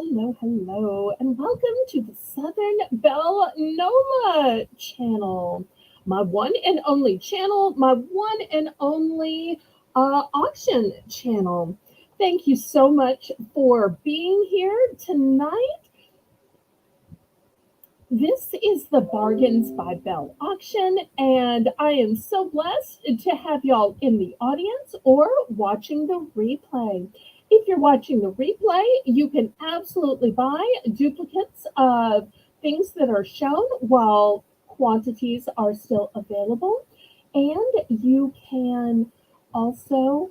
Hello, and welcome to the Southern Belle Noma channel, my one and only channel, my one and only auction channel. Thank you so much for being here tonight. This is the Bargains by Belle auction, and I am so blessed to have y'all in the audience or watching the replay. If you're watching the replay, you can absolutely buy duplicates of things that are shown while quantities are still available, and you can also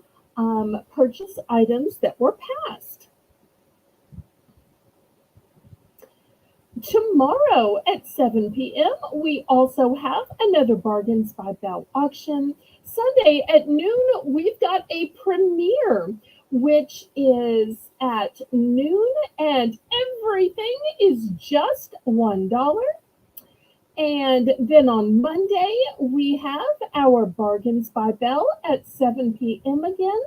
purchase items that were passed. Tomorrow at 7 p.m., we also have another Bargains by Belle auction. Sunday at noon, we've got a premiere, which is at noon, and everything is just $1. And then on Monday, we have our Bargains by Belle at 7 p.m. again.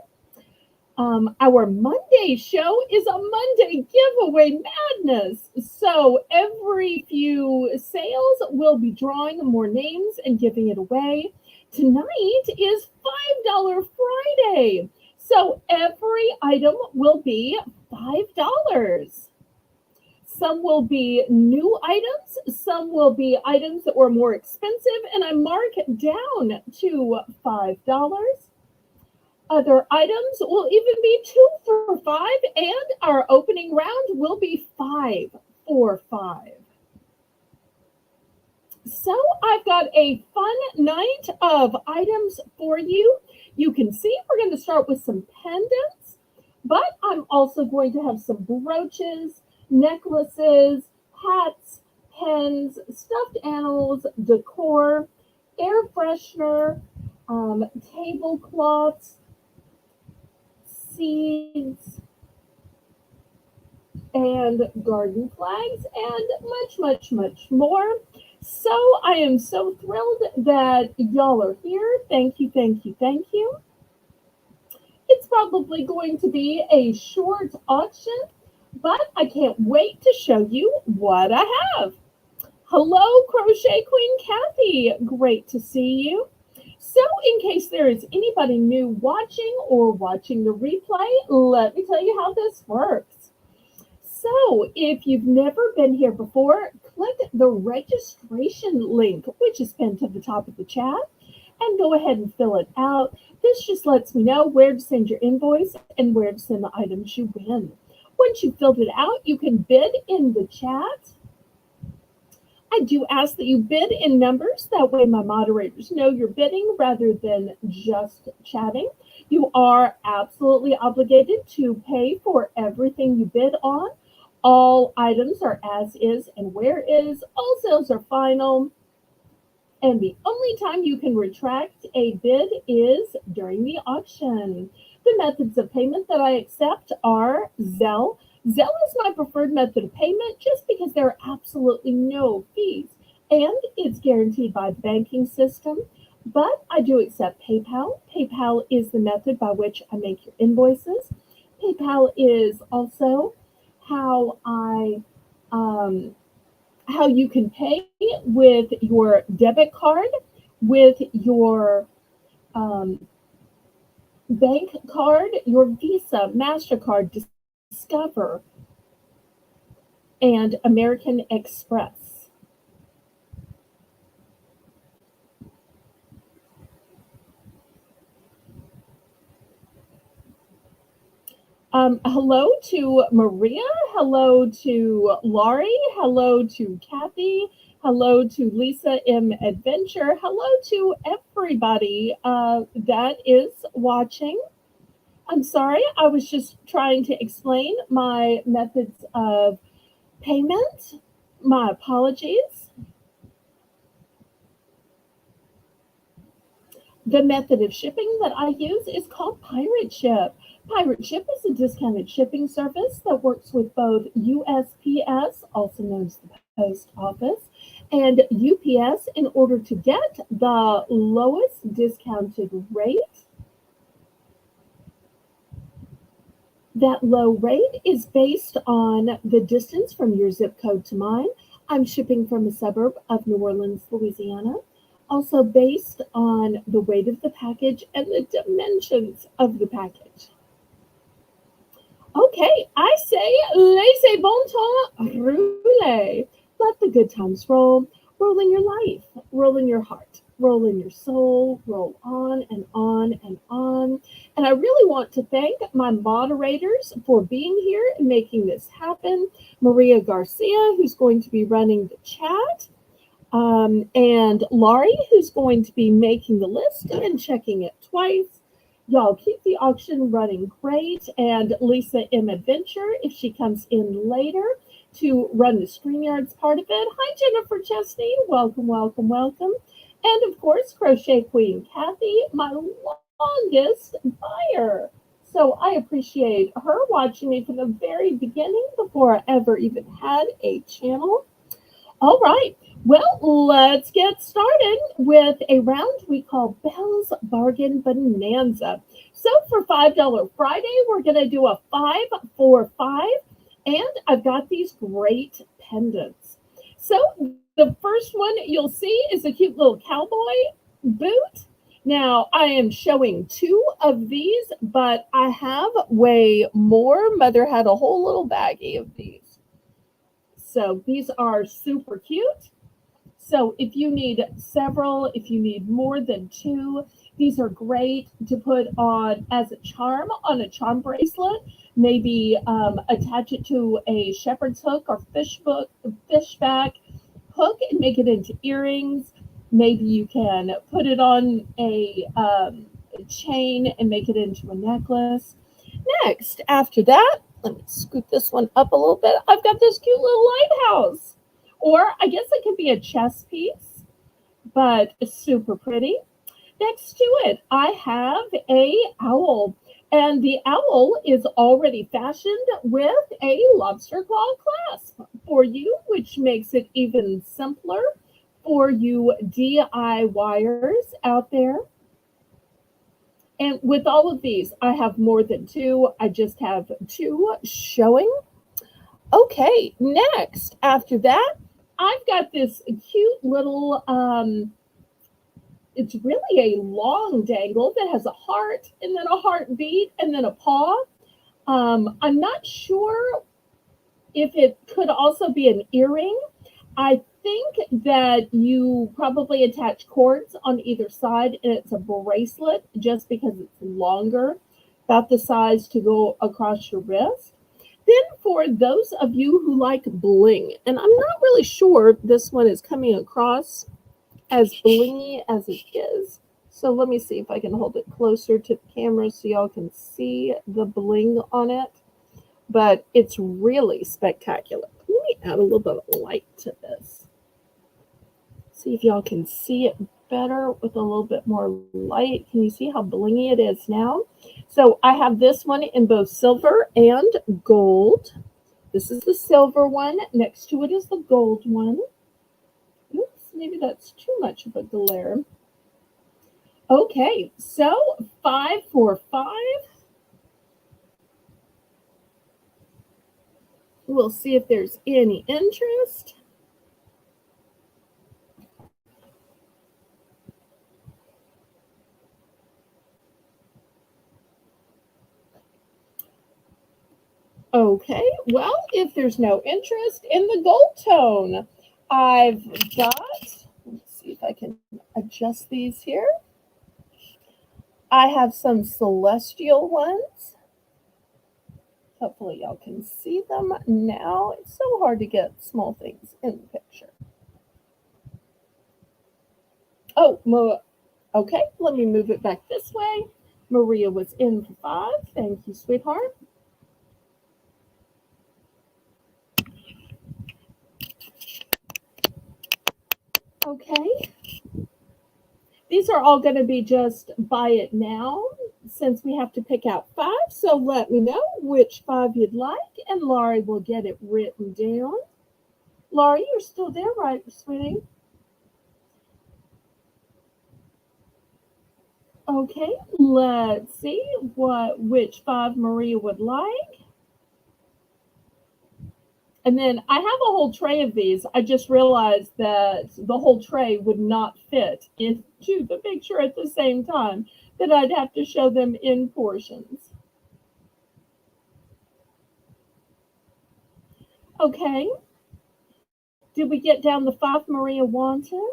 Our Monday show is a Monday giveaway madness. So every few sales, we'll be drawing more names and giving it away. Tonight is $5 Friday. So every item will be $5. Some will be new items, some will be items that were more expensive, and I mark down to $5. Other items will even be 2 for $5, and our opening round will be 5 for $5. So I've got a fun night of items for you. You can see we're going to start with some pendants, but I'm also going to have some brooches, necklaces, hats, pens, stuffed animals, decor, air freshener, tablecloths, seeds, and garden flags, and much more. So I am so thrilled that y'all are here. Thank you. It's probably going to be a short auction, but I can't wait to show you what I have. Hello, Crochet Queen Kathy. Great to see you. So, in case there is anybody new watching or watching the replay, let me tell you how this works. So, if you've never been here before, click the registration link, which is pinned to the top of the chat, and go ahead and fill it out. This just lets me know where to send your invoice and where to send the items you win. Once you've filled it out, you can bid in the chat. I do ask that you bid in numbers. That way my moderators know you're bidding rather than just chatting. You are absolutely obligated to pay for everything you bid on. All items are as is and where is. All sales are final. And the only time you can retract a bid is during the auction. The methods of payment that I accept are Zelle. Zelle is my preferred method of payment just because there are absolutely no fees and it's guaranteed by the banking system. But I do accept PayPal. PayPal is the method by which I make your invoices. PayPal is also how you can pay with your debit card, with your bank card, your Visa, MasterCard, Discover, and American Express. Hello to Maria, hello to Laurie, hello to Kathy, hello to Lisa M. Adventure, hello to everybody that is watching. I'm sorry, I was just trying to explain my methods of payment. My apologies. The method of shipping that I use is called Pirate Ship. Pirate Ship is a discounted shipping service that works with both USPS, also known as the Post Office, and UPS in order to get the lowest discounted rate. That low rate is based on the distance from your zip code to mine. I'm shipping from a suburb of New Orleans, Louisiana. Also based on the weight of the package and the dimensions of the package. Okay, I say laissez bon temps rouler. Let the good times roll. Roll in your life, roll in your heart, roll in your soul, roll on and on and on. And I really want to thank my moderators for being here and making this happen. Maria Garcia, who's going to be running the chat, and Laurie, who's going to be making the list and checking it twice. Y'all keep the auction running great. And Lisa M. Adventure, if she comes in later to run the StreamYards part of it. Hi, Jennifer Chesney. Welcome, welcome, welcome. And of course, Crochet Queen Kathy, my longest buyer. So I appreciate her watching me from the very beginning before I ever even had a channel. All right. Well, let's get started with a round we call Belle's Bargain Bonanza. So for $5 Friday, we're going to do a 5 for 5, and I've got these great pendants. So the first one you'll see is a cute little cowboy boot. Now, I am showing 2 of these, but I have way more. Mother had a whole little baggie of these. So these are super cute. So if you need several, if you need more than 2, these are great to put on as a charm on a charm bracelet. Maybe attach it to a shepherd's hook or fishback hook and make it into earrings. Maybe you can put it on a chain and make it into a necklace. Next, after that, let me scoot this one up a little bit. I've got this cute little lighthouse. Or I guess it could be a chess piece, but super pretty. Next to it, I have a owl. And the owl is already fashioned with a lobster claw clasp for you, which makes it even simpler for you DIYers out there. And with all of these, I have more than 2. I just have 2 showing. Okay, next, after that, I've got this cute little, it's really a long dangle that has a heart and then a heartbeat and then a paw. I'm not sure if it could also be an earring. I think that you probably attach cords on either side and it's a bracelet just because it's longer, about the size to go across your wrist. Then for those of you who like bling, and I'm not really sure this one is coming across as blingy as it is. So let me see if I can hold it closer to the camera so y'all can see the bling on it. But it's really spectacular. Let me add a little bit of light to this. See if y'all can see it better with a little bit more light. Can you see how blingy it is now? So I have this one in both silver and gold. This is the silver one. Next to it is the gold one. Oops, maybe that's too much of a glare. Okay, so 5 for 5. We'll see if there's any interest. Okay, well, if there's no interest in the gold tone, I've got, let's see if I can adjust these here. I have some celestial ones. Hopefully y'all can see them now. It's so hard to get small things in the picture. Oh, okay, let me move it back this way. Maria was in for 5. Thank you, sweetheart. Okay. These are all going to be just buy it now since we have to pick out 5. So let me know which 5 you'd like, and Laurie will get it written down. Laurie, you're still there, right, sweetie? Okay, let's see which five Maria would like. And then I have a whole tray of these. I just realized that the whole tray would not fit into the picture at the same time, that I'd have to show them in portions. Okay, did we get down the five Maria wanted?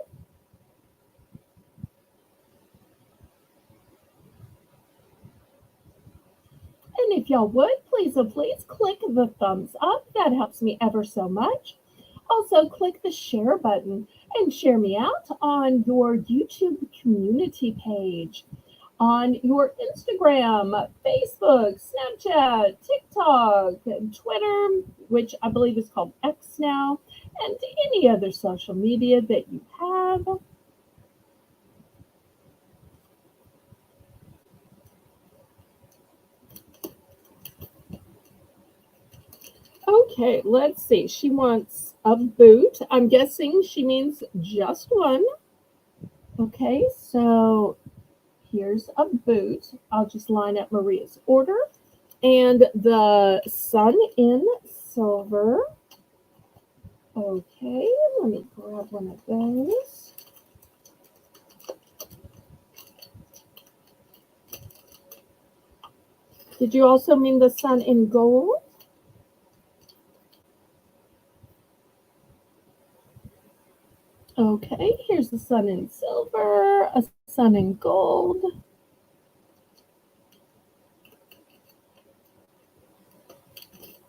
And if y'all would, please, oh please, click the thumbs up. That helps me ever so much. Also, click the share button and share me out on your YouTube community page, on your Instagram, Facebook, Snapchat, TikTok, Twitter, which I believe is called X now, and any other social media that you have. Okay, let's see. She wants a boot. I'm guessing she means just one. Okay, so here's a boot. I'll just line up Maria's order. And the sun in silver. Okay, let me grab one of those. Did you also mean the sun in gold? Okay, here's the sun in silver, a sun in gold.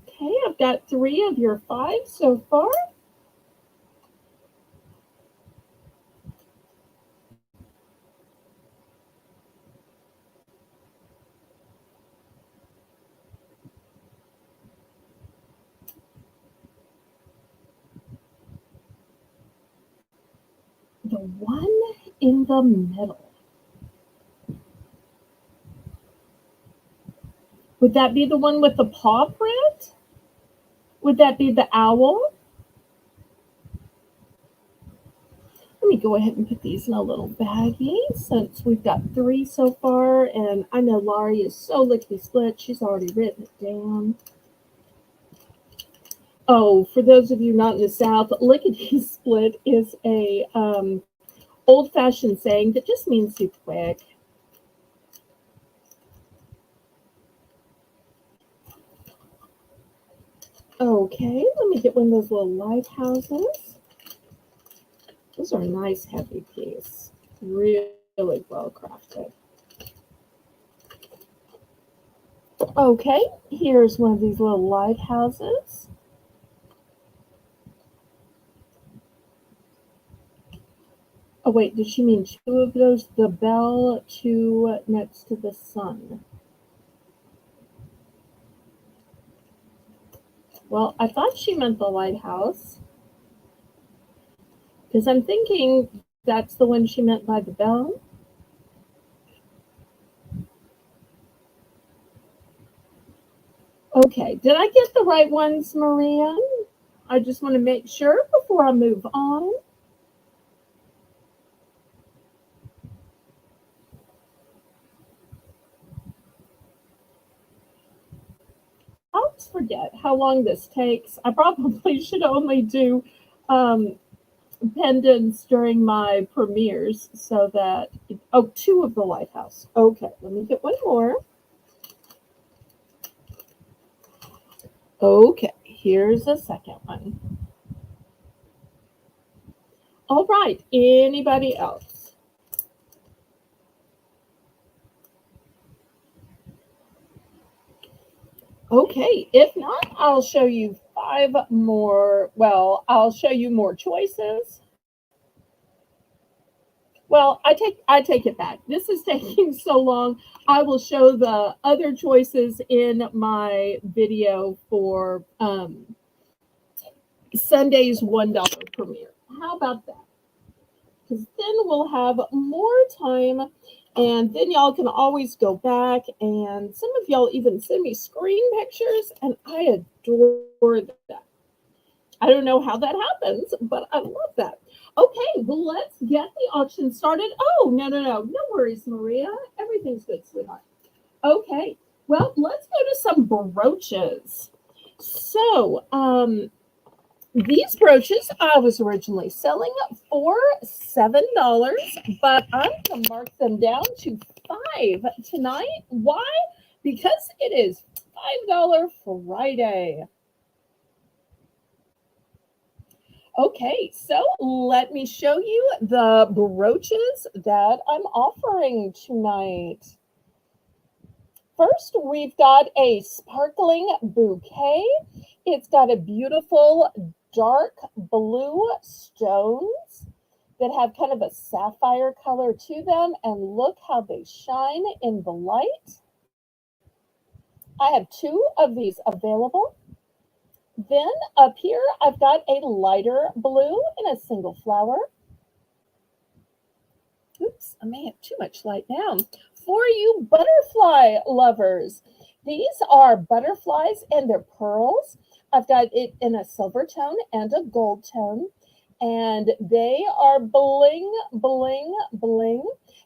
Okay, I've got 3 of your 5 so far. The one in the middle. Would that be the one with the paw print? Would that be the owl? Let me go ahead and put these in a little baggie since we've got 3 so far. And I know Laurie is so lickety split. She's already written it down. Oh, for those of you not in the South, lickety split is a old-fashioned saying that just means too quick. Okay, let me get one of those little lighthouses. Those are a nice heavy piece. Really well crafted. Okay, here's one of these little lighthouses. Oh wait, does she mean 2 of those? The bell, 2 next to the sun. Well, I thought she meant the lighthouse, because I'm thinking that's the one she meant by the bell. Okay, did I get the right ones, Maria? I just want to make sure before I move on. I always forget how long this takes. I probably should only do pendants during my premieres so that, oh, 2 of the lighthouse. Okay, let me get one more. Okay, here's the second one. All right, anybody else? Okay, if not, I'll show you 5 more. Well, I'll show you more choices. Well, I take it back. This is taking so long. I will show the other choices in my video for Sunday's $1 premiere. How about that? Because then we'll have more time, and then y'all can always go back, and some of y'all even send me screen pictures, and I adore that. I don't know how that happens, but I love that. Okay, well, let's get the auction started. Oh, no worries, Maria. Everything's good, sweetheart. Okay, well, let's go to some brooches. So, these brooches I was originally selling for $7, but I'm going to mark them down to 5 tonight. Why? Because it is $5 Friday. Okay, so let me show you the brooches that I'm offering tonight. First, we've got a sparkling bouquet. It's got a beautiful dark blue stones that have kind of a sapphire color to them, and look how they shine in the light. I have 2 of these available. Then up here, I've got a lighter blue in a single flower. Oops, I may have too much light now. For you butterfly lovers, these are butterflies and they're pearls. I've got it in a silver tone and a gold tone, and they are bling, bling, bling.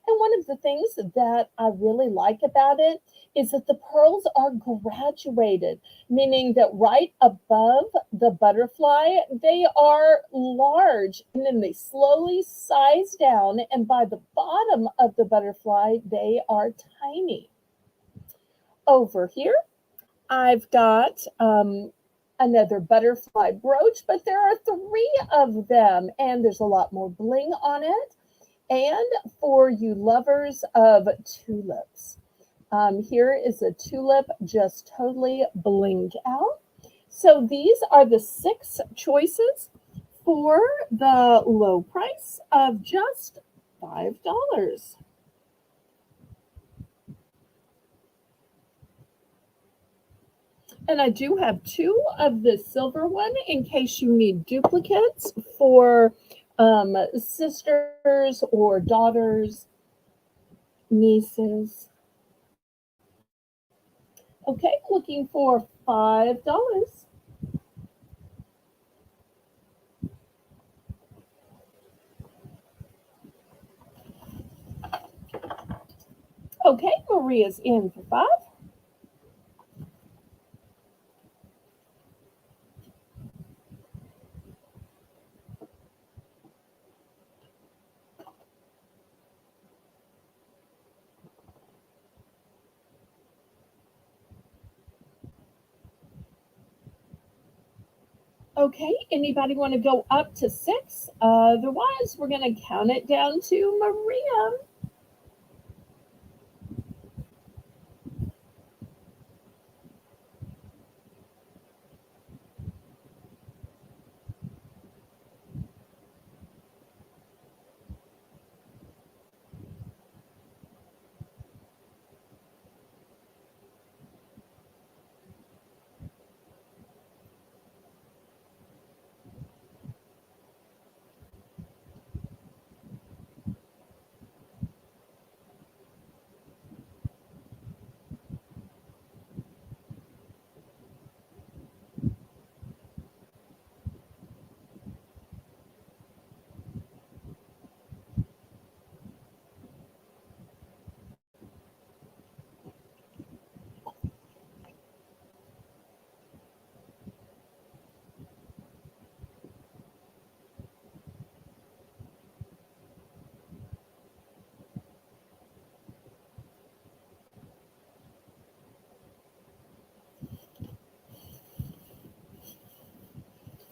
And one of the things that I really like about it is that the pearls are graduated, meaning that right above the butterfly, they are large, and then they slowly size down, and by the bottom of the butterfly, they are tiny. Over here, I've got another butterfly brooch, but there are 3 of them, and there's a lot more bling on it. And for you lovers of tulips, here is a tulip just totally blinged out. So these are the 6 choices for the low price of just $5. And I do have 2 of the silver one in case you need duplicates for sisters or daughters, nieces. Okay, looking for $5. Okay, Maria's in for 5. Okay, anybody want to go up to 6? Otherwise, we're going to count it down to Maria.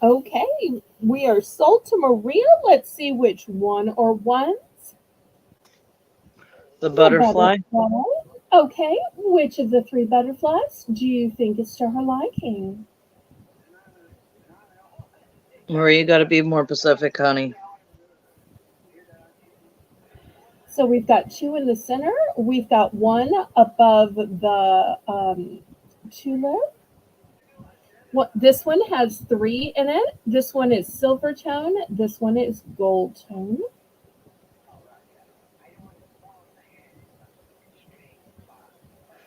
Okay, we are sold to Maria. Let's see which one or ones. The The butterfly. butterfly. Okay, which of the 3 butterflies do you think is to her liking? Maria, you got to be more Pacific, honey. So we've got 2 in the center. We've got 1 above the tulip. This one has 3 in it. This one is silver tone. This one is gold tone.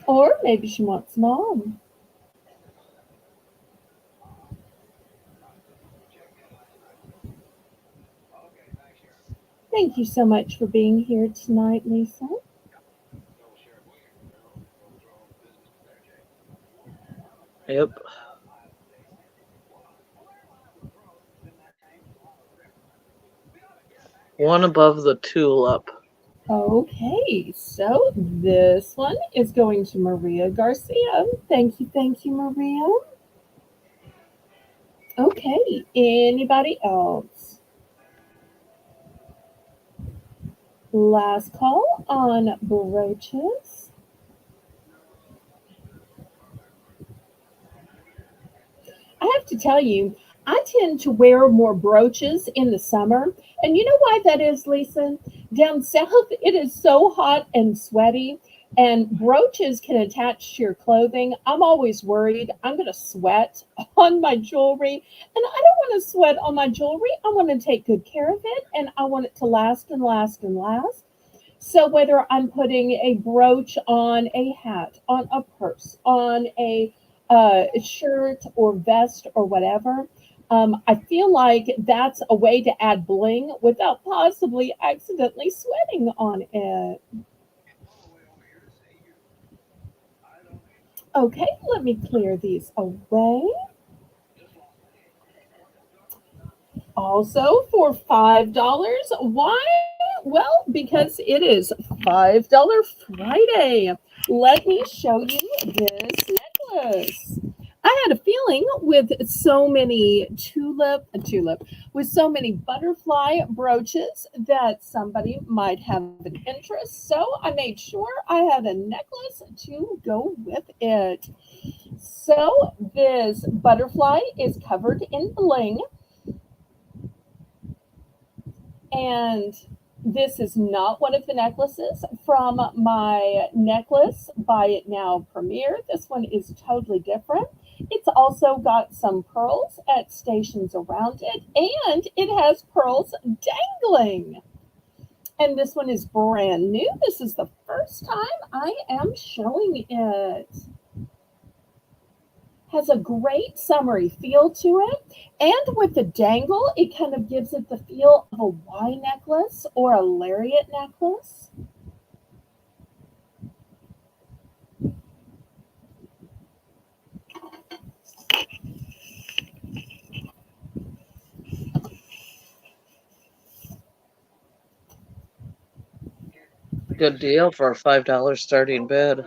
Or maybe she wants mom. Thank you so much for being here tonight, Lisa. Yep. One above the tulip. Okay, so this one is going to Maria Garcia. Thank you, Maria. Okay, anybody else? Last call on brooches. I have to tell you, I tend to wear more brooches in the summer. And you know why that is, Lisa? Down south, it is so hot and sweaty, and brooches can attach to your clothing. I'm always worried I'm going to sweat on my jewelry. And I don't want to sweat on my jewelry. I want to take good care of it, and I want it to last and last and last. So whether I'm putting a brooch on a hat, on a purse, on a shirt or vest or whatever, I feel like that's a way to add bling without possibly accidentally sweating on it. Okay, let me clear these away. Also for $5. Why? Well, because it is $5 Friday. Let me show you this necklace. I had a feeling with so many with so many butterfly brooches that somebody might have an interest. So I made sure I had a necklace to go with it. So this butterfly is covered in bling, and this is not one of the necklaces from my Necklace Buy It Now premiere. This one is totally different. It's also got some pearls at stations around it, and it has pearls dangling. And this one is brand new. This is the first time I am showing it. Has a great summery feel to it. And with the dangle, it kind of gives it the feel of a Y necklace or a lariat necklace. Good deal for a $5 starting bid.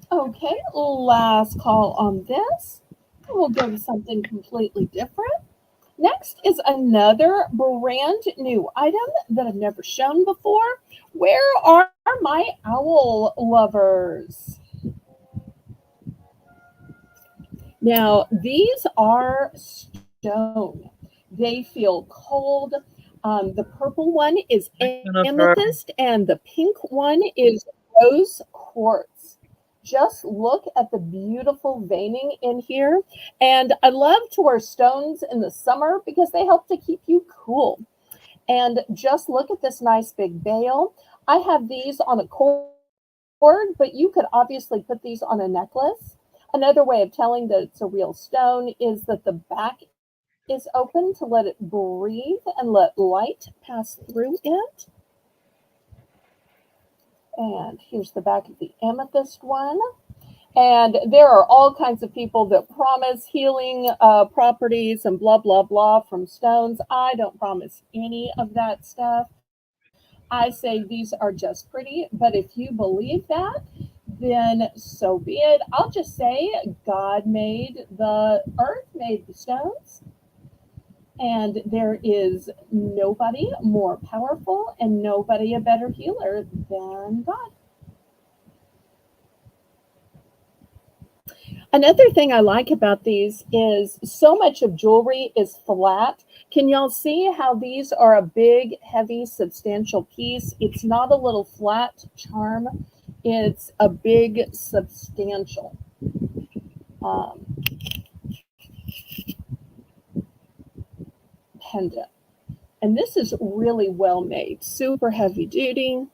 Okay, last call on this. We'll go to something completely different. Next is another brand new item that I've never shown before. Where are my owl lovers? Now, these are stone. They feel cold. The purple one is Jennifer. amethyst, and the pink one is rose quartz. Just look at the beautiful veining in here. And I love to wear stones in the summer because they help to keep you cool. And just look at this nice big bail. I have these on a cord, but you could obviously put these on a necklace. Another way of telling that it's a real stone is that the back is open to let it breathe and let light pass through it. And here's the back of the amethyst one. And there are all kinds of people that promise healing properties and blah, blah, blah from stones. I don't promise any of that stuff. I say these are just pretty, but if you believe that, then so be it. I'll just say God made the earth, made the stones, and there is nobody more powerful and nobody a better healer than God. Another thing I like about these is so much of jewelry is flat. Can y'all see how these are a big, heavy, substantial piece? It's not a little flat charm. It's a big, substantial um, pendant. And this is really well made, super heavy duty.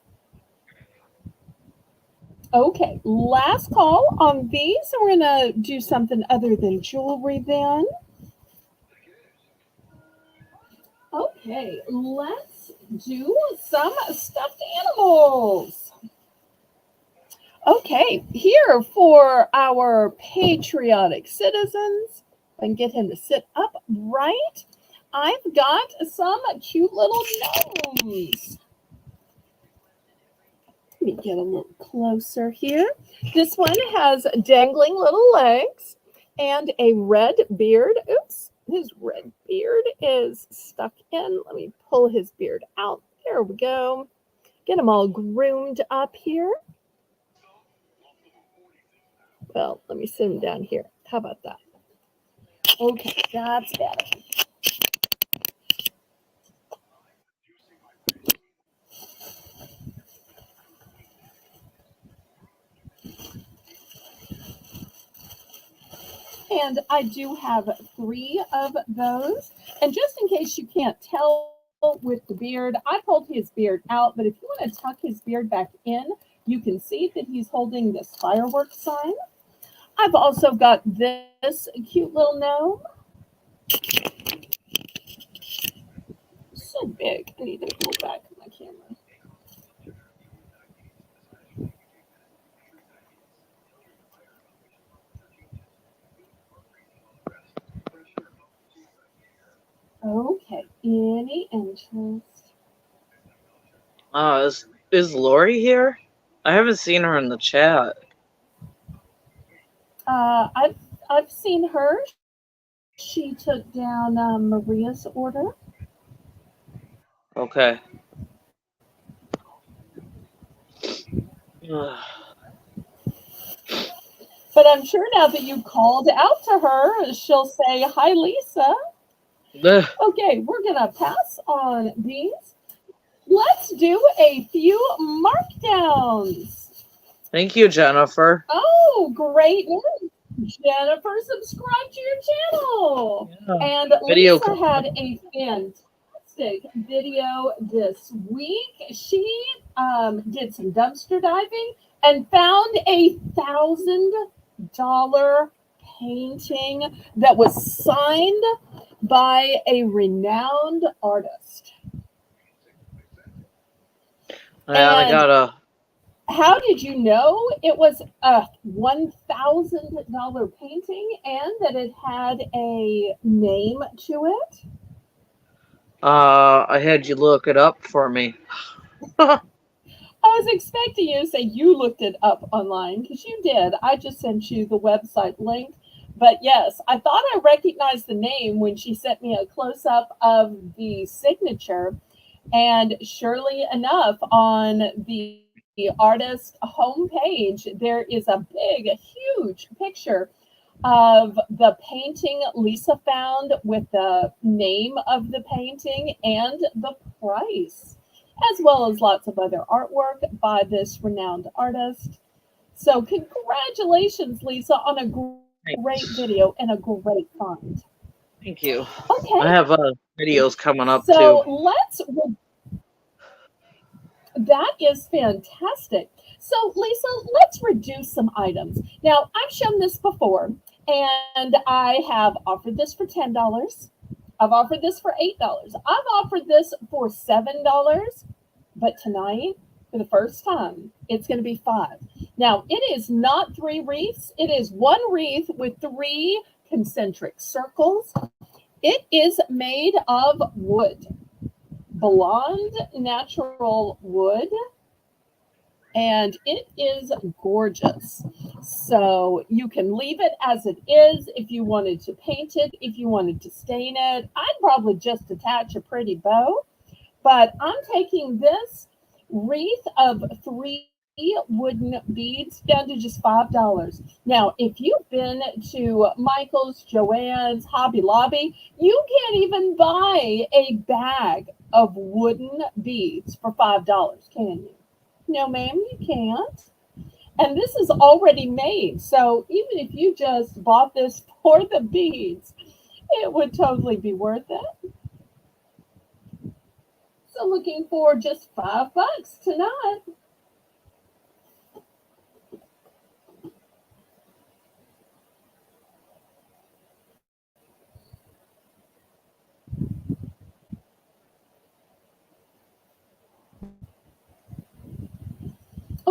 Okay, last call on these. We're gonna do something other than jewelry then. Okay, let's do some stuffed animals. Okay, here for our patriotic citizens, if I can get him to sit upright, I've got some cute little gnomes. Let me get a little closer here. This one has dangling little legs and a red beard. Oops, his red beard is stuck in. Let me pull his beard out. There we go. Get him all groomed up here. Well, let me sit him down here. How about that? Okay, that's better. And I do have 3 of those. And just in case you can't tell with the beard, I pulled his beard out, but if you want to tuck his beard back in, you can see that he's holding this fireworks sign. I've also got this cute little gnome. So big. I need to pull back my camera. Okay, any interest? Is Lori here? I haven't seen her in the chat. I've seen her. She took down Maria's order. Okay. But I'm sure now that you called out to her, she'll say, "Hi, Lisa." Okay, we're going to pass on these. Let's do a few markdowns. Thank you, Jennifer. Oh, great news. Jennifer subscribed to your channel. Yeah. And Video Lisa had a fantastic video this week. She did some dumpster diving and found a $1,000 painting that was signed by a renowned artist. I got a. How did you know it was a $1,000 painting and that it had a name to it? I had you look it up for me. I was expecting you to say you looked it up online because you did. I just sent you the website link. But yes, I thought I recognized the name when she sent me a close up of the signature. And surely enough, on the artist homepage, there is a big, huge picture of the painting Lisa found with the name of the painting and the price, as well as lots of other artwork by this renowned artist. So congratulations, Lisa, on a great video and a great find. Thank you. Okay. I have videos coming up So too. that is fantastic. So Lisa, let's reduce some items. Now, I've shown this before, and I have offered this for $10. I've offered this for $8. I've offered this for $7, but tonight, for the first time, it's going to be $5. Now, it is not 3 wreaths. It is 1 wreath with 3 concentric circles. It is made of wood, blonde natural wood, and it is gorgeous. So you can leave it as it is if you wanted to paint it, if you wanted to stain it. I'd probably just attach a pretty bow, but I'm taking this wreath of 3 wooden beads down to just $5. Now, if you've been to Michael's, Joann's, Hobby Lobby, you can't even buy a bag of wooden beads for $5, can you? No, ma'am, you can't. And this is already made. So even if you just bought this for the beads, it would totally be worth it. So looking for just $5 tonight.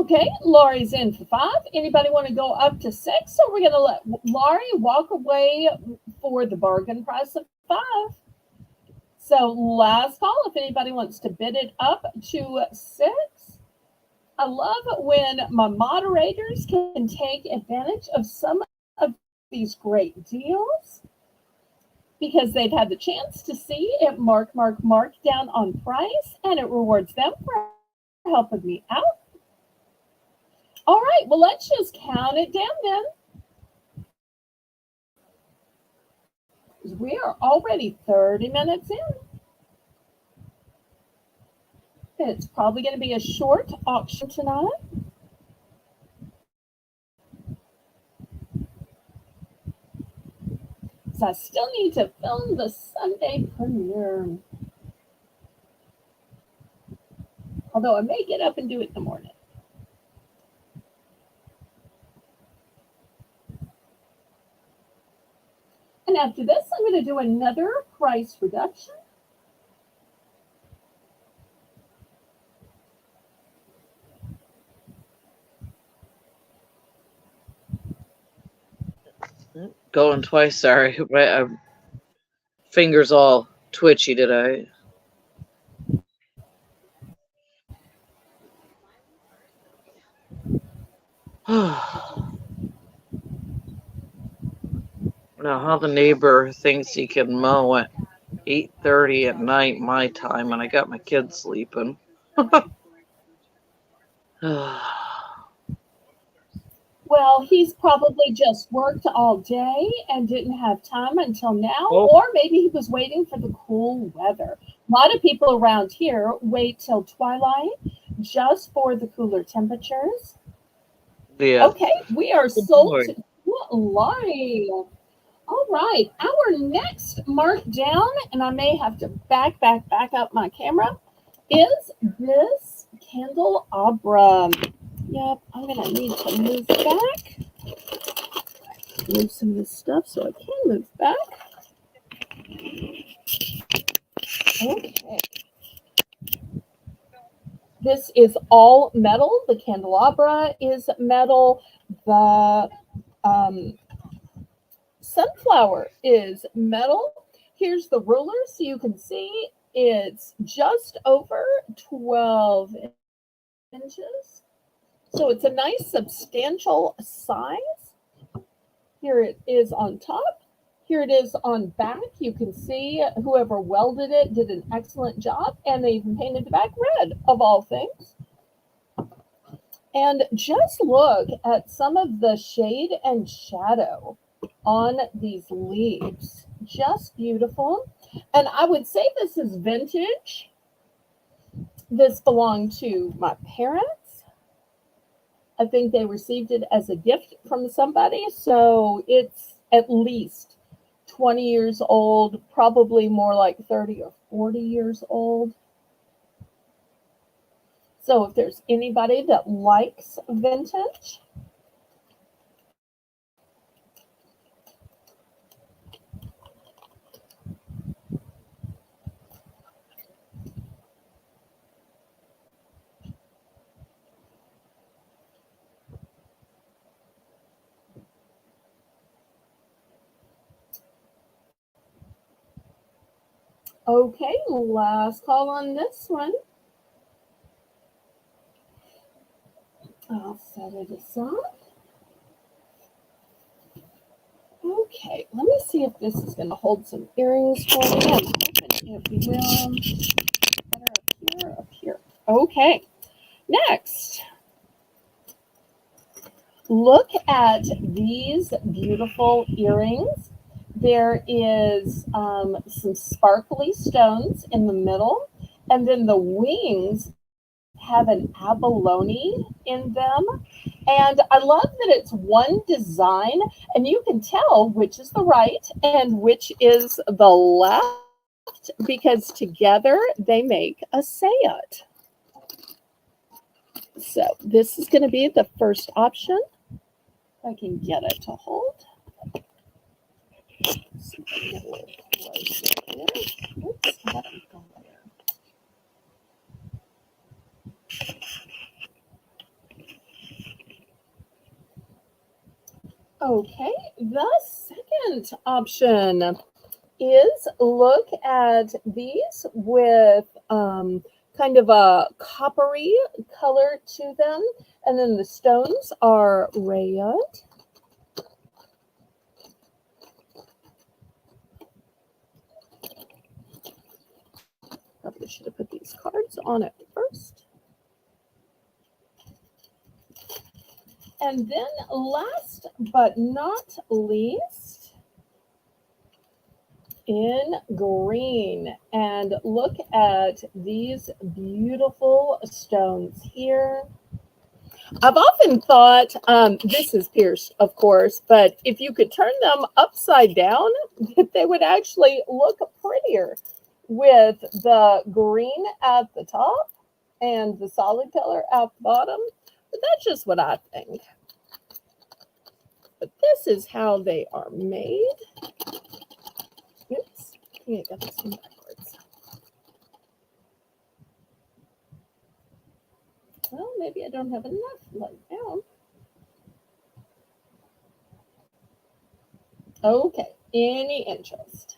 Okay, Laurie's in for 5. Anybody want to go up to 6? Or we're going to let Laurie walk away for the bargain price of 5. So last call, if anybody wants to bid it up to 6. I love when my moderators can take advantage of some of these great deals because they've had the chance to see it mark down on price, and it rewards them for helping me out. All right, well, let's just count it down then. We are already 30 minutes in. It's probably going to be a short auction tonight. So I still need to film the Sunday premiere. Although I may get up and do it in the morning. And after this, I'm going to do another price reduction. Going twice, sorry. My fingers all twitchy today. Now, how the neighbor thinks he can mow at 8:30 at night my time, and I got my kids sleeping. Well, he's probably just worked all day and didn't have time until now, Oh. or maybe he was waiting for the cool weather. A lot of people around here wait till twilight just for the cooler temperatures. Yeah. Okay, we are sold to live. All right, our next markdown, and I may have to back up my camera, is this candelabra. Yep, I'm going to need to move back. Move some of this stuff so I can move back. Okay. This is all metal. The candelabra is metal. The sunflower is metal. Here's the ruler so you can see it's just over 12 inches. So it's a nice substantial size. Here it is on top. Here it is on back. You can see whoever welded it did an excellent job, and they even painted the back red, of all things. And just look at some of the shade and shadow on these leaves. Just beautiful. And I would say this is vintage. This belonged to my parents. I think they received it as a gift from somebody. So it's at least 20 years old, probably more like 30 or 40 years old. So if there's anybody that likes vintage, okay, last call on this one. I'll set it aside. Okay, let me see if this is going to hold some earrings for me. I'm hoping it will. Better up here. Okay, next. Look at these beautiful earrings. There is some sparkly stones in the middle, and then the wings have an abalone in them. And I love that it's one design, and you can tell which is the right and which is the left, because together they make a set. So this is going to be the first option. If I can get it to hold. Okay, the second option is look at these with kind of a coppery color to them, and then the stones are red. Probably should have put these cards on it first. And then last but not least, in green. And look at these beautiful stones here. I've often thought, this is pierced, of course, but if you could turn them upside down, they would actually look prettier with the green at the top and the solid color at the bottom. But that's just what I think. But this is how they are made. Oops, I got this one backwards. Well, maybe I don't have enough right now. Okay, any interest?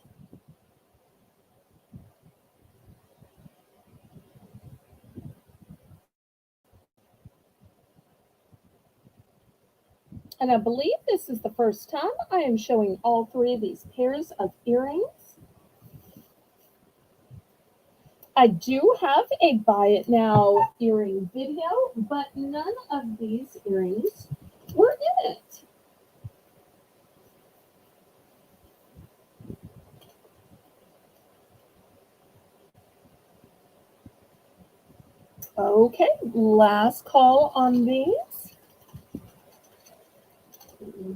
And I believe this is the first time I am showing all three of these pairs of earrings. I do have a buy it now earring video, but none of these earrings were in it. Okay, last call on these.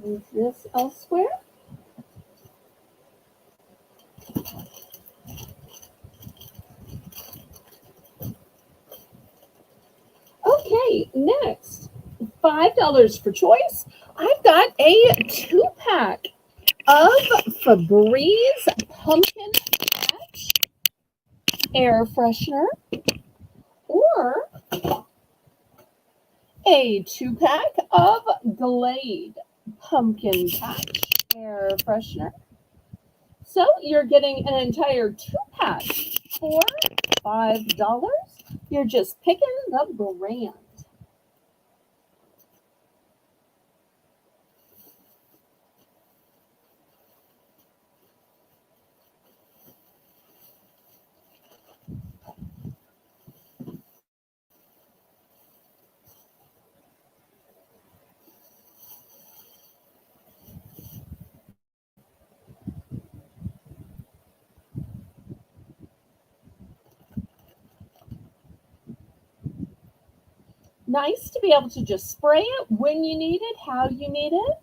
Move this elsewhere. Okay, next, $5 for choice. I've got a 2-pack of Febreze Pumpkin Patch Air Freshener, or a 2-pack of Glade Pumpkin Patch Air Freshener. So you're getting an entire 2-pack for $5. You're just picking the brand. Nice to be able to just spray it when you need it, how you need it.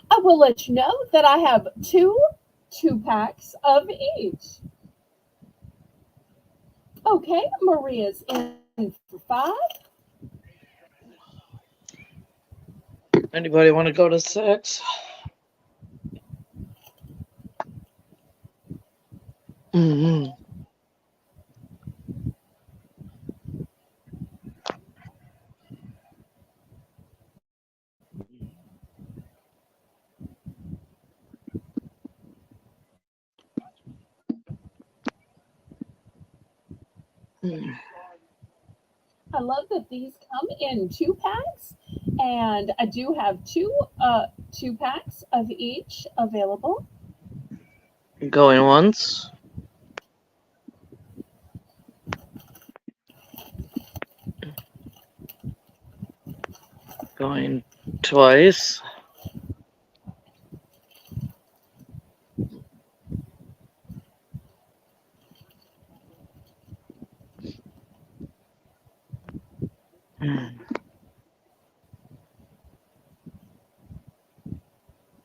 I will let you know that I have 2-packs of each. Okay, Maria's in for 5. Anybody want to go to 6? Mm-hmm. I love that these come in 2-packs, and I do have 2 packs of each available. Going once. Going twice.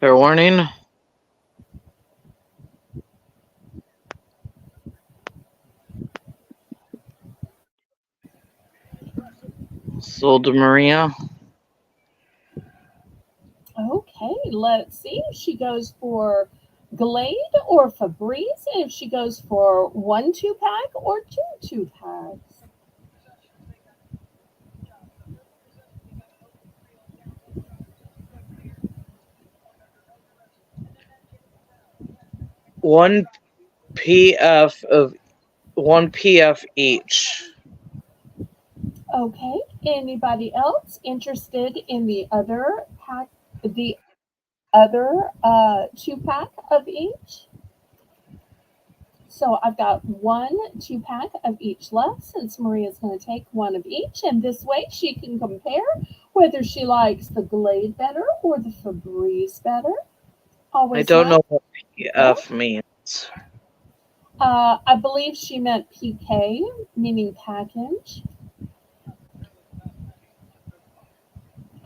Fair warning. Sold to Maria. Okay, let's see if she goes for Glade or Febreze, and if she goes for 1 2-pack or 2 2-packs. One PF of 1 PF each. Okay. Anybody else interested in the other pack, the other 2 pack of each? So I've got 1 2 pack of each left since Maria's going to take one of each. And this way she can compare whether she likes the Glade better or the Febreze better. I Always don't nice. know what PF means. I believe she meant PK, meaning package.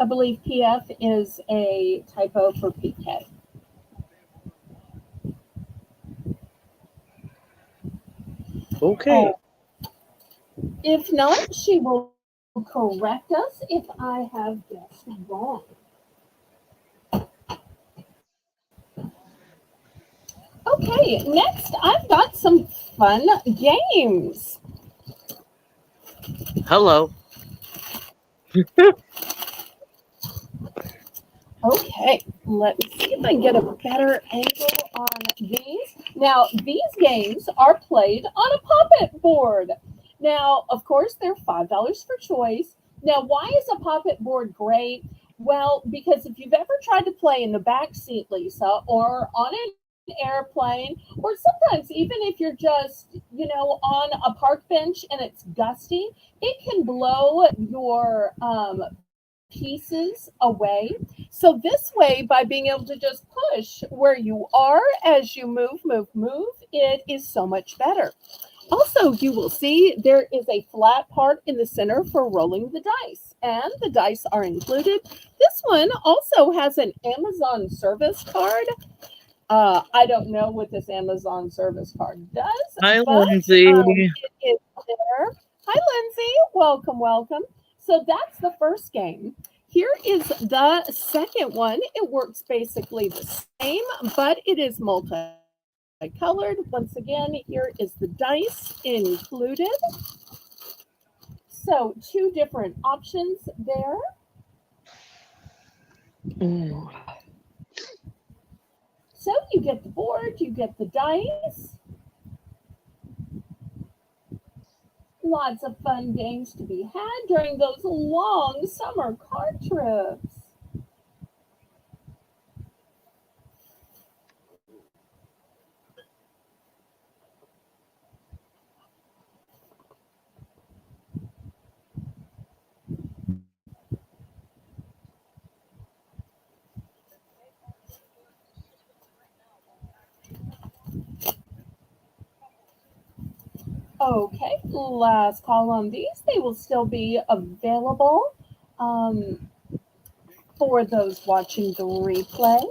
I believe PF is a typo for PK. Okay. Oh, if not, she will correct us if I have guessed wrong. Okay, next I've got some fun games. Hello. Okay, let me see if I can get a better angle on these. Now, these games are played on a puppet board. Now, of course, they're $5 for choice. Now, why is a puppet board great? Well, because if you've ever tried to play in the back seat, Lisa, or on an airplane, or sometimes even if you're just, on a park bench and it's gusty, it can blow your pieces away. So this way, by being able to just push where you are as you move, it is so much better. Also, you will see there is a flat part in the center for rolling the dice, and the dice are included. This one also has an Amazon service card. I don't know what this Amazon service card does, Hi, but Lindsay. it is there. Hi, Lindsay. Welcome, welcome. So that's the first game. Here is the second one. It works basically the same, but it is multicolored. Once again, here is the dice included. So, 2 different options there. Ooh. So, you get the board, you get the dice. Lots of fun games to be had during those long summer car trips. Okay, last call on these. They will still be available um, for those watching the replay.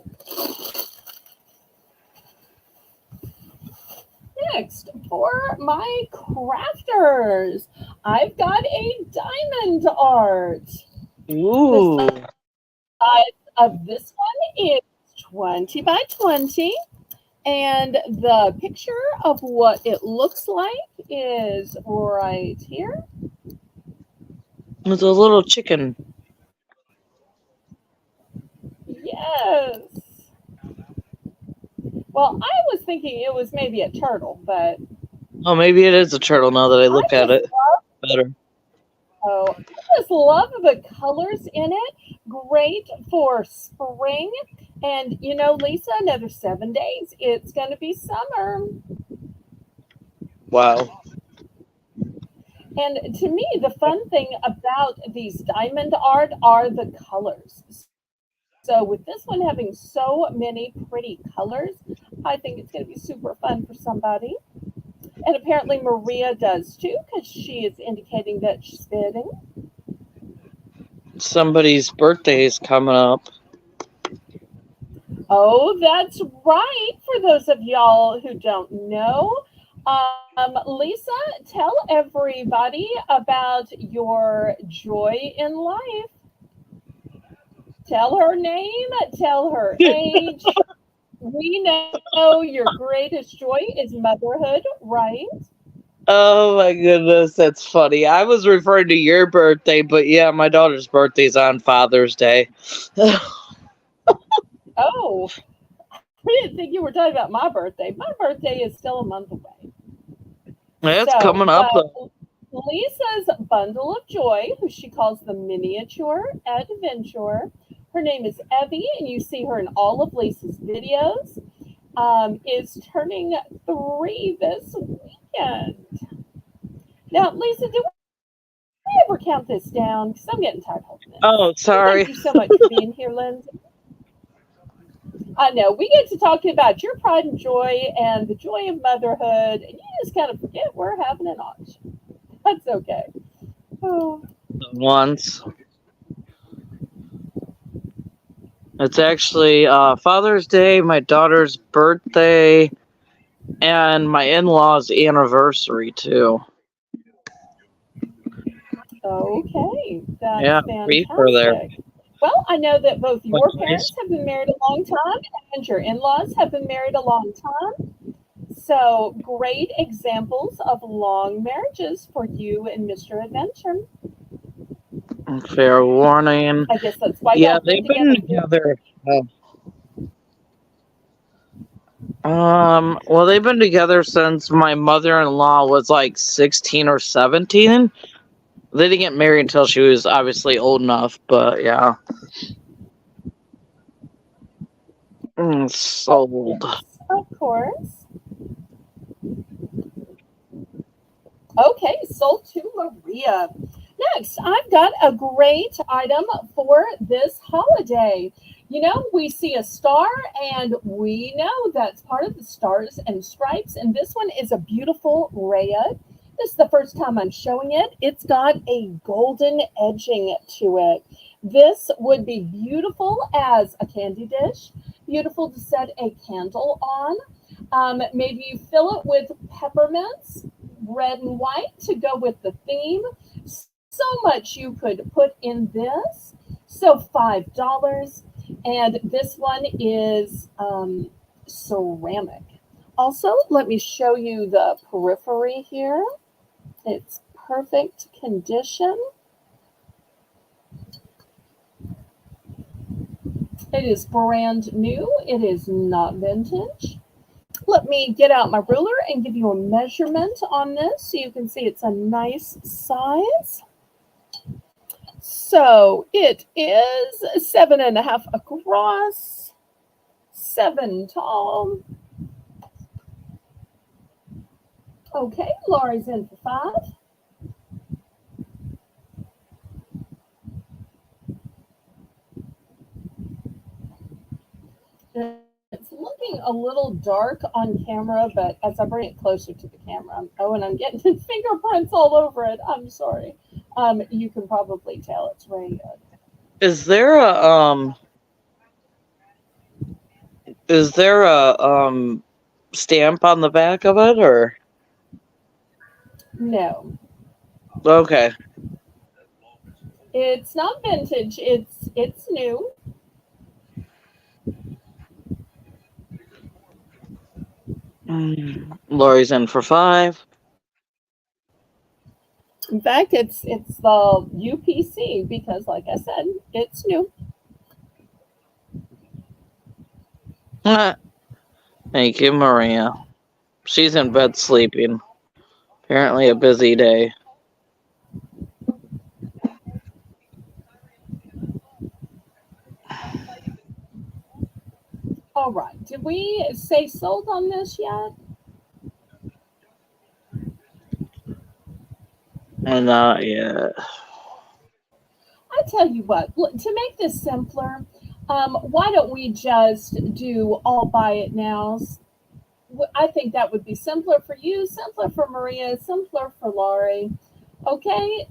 Next, for my crafters, I've got a diamond art. The Ooh. size of this one is 20 by 20. And the picture of what it looks like is right here. It's a little chicken. Yes. Well, I was thinking it was maybe a turtle, but Oh, maybe it is a turtle now that I I look at just it better. oh, I just love the colors in it. Great for spring. And Lisa, another 7 days, it's going to be summer. Wow. And to me, the fun thing about these diamond art are the colors. So with this one having so many pretty colors, I think it's going to be super fun for somebody. And apparently Maria does too, because she is indicating that she's bidding. Somebody's birthday is coming up. Oh, that's right. For those of y'all who don't know, Lisa, tell everybody about your joy in life. Tell her name, tell her age. We know your greatest joy is motherhood, right? Oh my goodness, that's funny. I was referring to your birthday, but yeah, my daughter's birthday's on Father's Day. Oh, didn't think you were talking about my birthday. My birthday is still a month away. It's So, coming up but though. Lisa's bundle of joy, who she calls the miniature adventure, her name is Evie, and you see her in all of Lisa's videos, is turning 3 this weekend. Now, Lisa, did we ever count this down? Because I'm getting tired of holding this. Oh, Thank sorry. you so much for being here, Lindsay. I know we get to talking about your pride and joy and the joy of motherhood, and you just kind of forget we're having an auction. That's okay. Oh. Once. It's actually Father's Day, my daughter's birthday, and my in-laws' anniversary too. Okay, Yeah, that's we for there. fantastic. Well, I know that both But your nice. parents have been married a long time and your in laws have been married a long time. So, great examples of long marriages for you and Mr. Adventure. Fair warning. I guess that's why Yeah, y'all been they've been together. together. Well, they've been together since my mother-in-law was like 16 or 17. They didn't get married until she was obviously old enough, but yeah. Sold. Yes, of course. Okay, sold to Maria. Next, I've got a great item for this holiday. You know, we see a star and we know that's part of the stars and stripes. And this one is a beautiful red. This is the first time I'm showing it. It's got a golden edging to it. This would be beautiful as a candy dish, beautiful to set a candle on. Maybe you fill it with peppermints, red and white to go with the theme. So much you could put in this. So $5. And this one is ceramic. Also, let me show you the periphery here. It's perfect condition. It is brand new. It is not vintage. Let me get out my ruler and give you a measurement on this so you can see it's a nice size. So it is 7.5 across, 7 tall. Okay, Laurie's in for 5. It's looking a little dark on camera, but as I bring it closer to the camera, and I'm getting fingerprints all over it. I'm sorry. You can probably tell it's red. Is there a stamp on the back of it or No, okay. it's not vintage. It's new. Lori's in for 5. In fact, it's the UPC because, like I said, it's new. Thank you, Maria. She's in bed sleeping. Apparently a busy day. All right. Did we say sold on this yet? And yeah. I tell you what. To make this simpler, why don't we just do all buy it nows? I think that would be simpler for you, simpler for Maria, simpler for Laurie. Okay,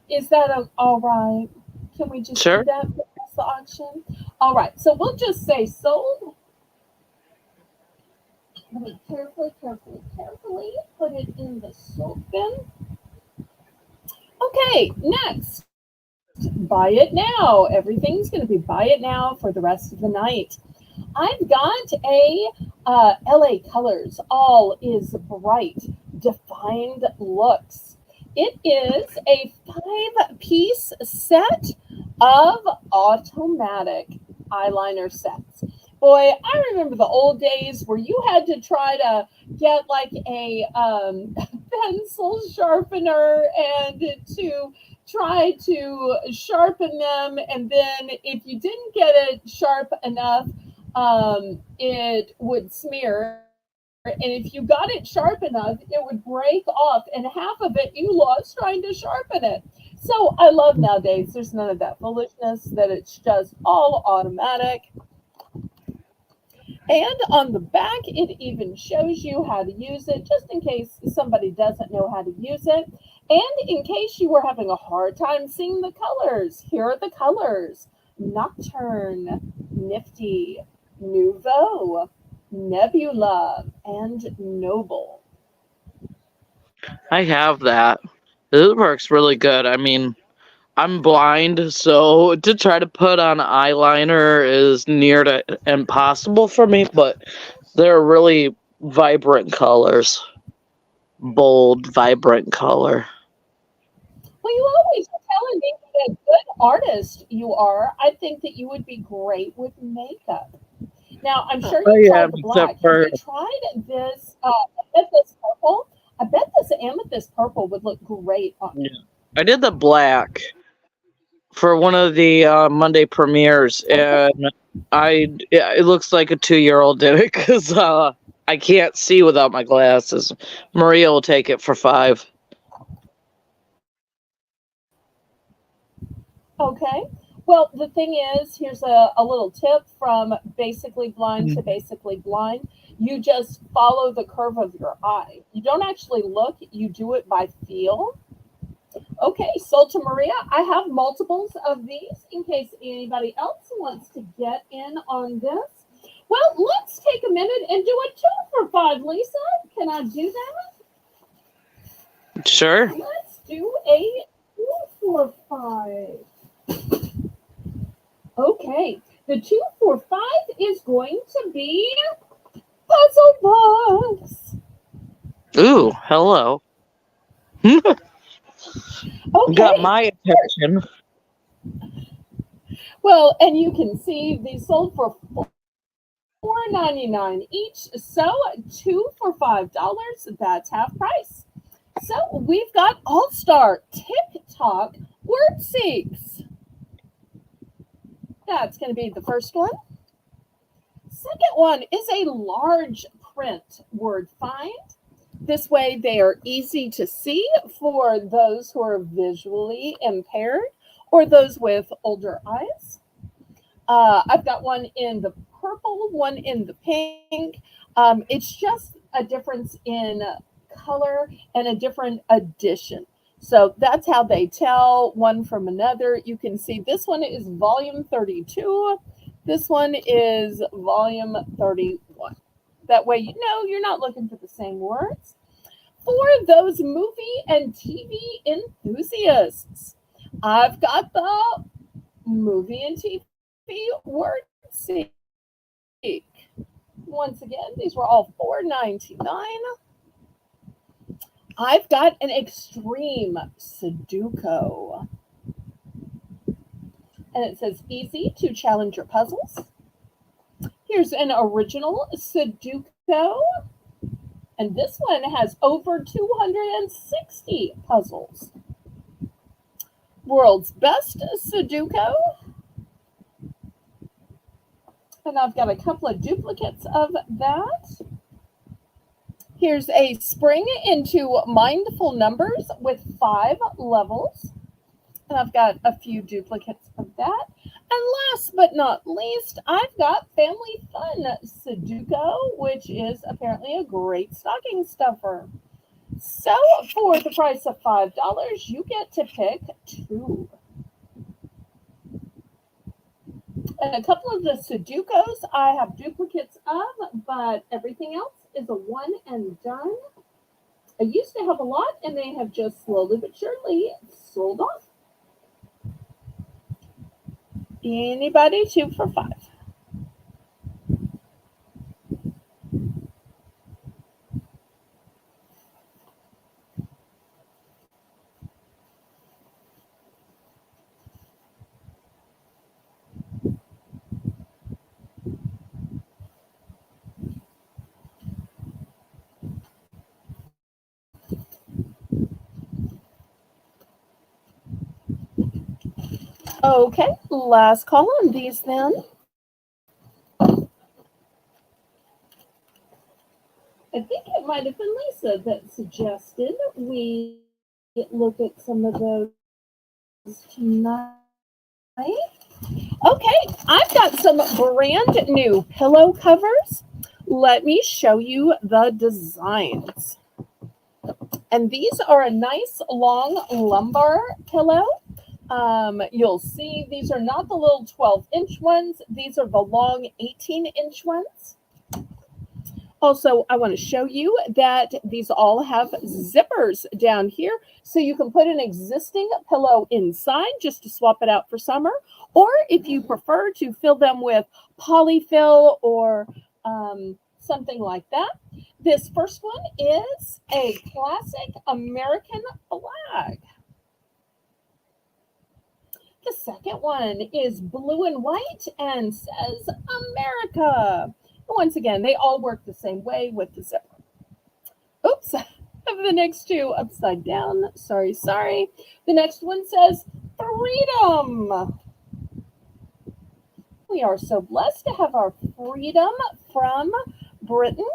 is that all right? Can we just do Sure. that for the auction? All right, so we'll just say sold. Let me carefully put it in the sold bin. Okay, next. Buy it now. Everything's going to be buy it now for the rest of the night. I've got a LA Colors All is Bright Defined Looks. It is a 5-piece set of automatic eyeliner sets. Boy, I remember the old days where you had to try to get like a pencil sharpener and to try to sharpen them. And then if you didn't get it sharp enough, it would smear. And if you got it sharp enough, it would break off. And half of it you lost trying to sharpen it. So I love nowadays, there's none of that foolishness, that it's just all automatic. And on the back, it even shows you how to use it, just in case somebody doesn't know how to use it. And in case you were having a hard time seeing the colors, here are the colors: Nocturne, Nifty, Nouveau, Nebula, and Noble. I have that. It works really good. I mean, I'm blind, so to try to put on eyeliner is near to impossible for me, but they're really vibrant colors. Bold, vibrant color. Well, you always are telling me what a good artist you are. I think that you would be great with makeup. Now, I'm sure I you've am, tried the except black. Have for you tried this? I bet this purple. I bet this amethyst purple would look great on yeah. I did the black for one of the Monday premieres, you. Okay. and yeah, it looks like a 2-year-old did it because I can't see without my glasses. Maria will take it for 5. Okay. Well, the thing is, here's a little tip from basically blind to basically blind. You just follow the curve of your eye. You don't actually look, you do it by feel. Okay, Solta Maria, I have multiples of these in case anybody else wants to get in on this. Well, let's take a minute and do a 2 for 5, Lisa. Can I do Sure. that? Let's do a 2 for 5. Okay, the 2 for 5 is going to be puzzle box. Ooh, hello. Got Okay, my attention. well, and you can see these sold for $4.99 each. So 2 for $5, that's half price. So we've got All Star TikTok Word Seeks. That's going to be the first one. Second one is a large print word find. This way, they are easy to see for those who are visually impaired or those with older eyes. I've got one in the purple, one in the pink. It's just a difference in color and a different edition. So that's how they tell one from another. You can see this one is volume 32. This one is volume 31. That way, you know you're not looking for the same words. For those movie and TV enthusiasts, I've got the movie and TV word seek. Once again, these were all $4.99. I've got an extreme Sudoku. And it says easy to challenge your puzzles. Here's an original Sudoku. And this one has over 260 puzzles. World's best Sudoku. And I've got a couple of duplicates of that. Here's a spring into mindful numbers with 5 levels. And I've got a few duplicates of that. And last but not least, I've got Family Fun Sudoku, which is apparently a great stocking stuffer. So for the price of $5, you get to pick 2. And a couple of the Sudokus I have duplicates of, but everything else is a one and done. I used to have a lot, and they have just slowly but surely sold off. Anybody 2 for 5? Okay, last call on these then. I think it might have been Lisa that suggested we look at some of those tonight. Okay, I've got some brand new pillow covers. Let me show you the designs. And these are a nice long lumbar pillow. You'll see these are not the little 12-inch ones. These are the long 18-inch ones. Also, I want to show you that these all have zippers down here. So you can put an existing pillow inside just to swap it out for summer. Or if you prefer to fill them with polyfill or something like that. This first one is a classic American flag. The second one is blue and white and says America. Once again, they all work the same way with the zipper. Oops, I have the next two upside down. Sorry. The next one says freedom. We are so blessed to have our freedom from Britain.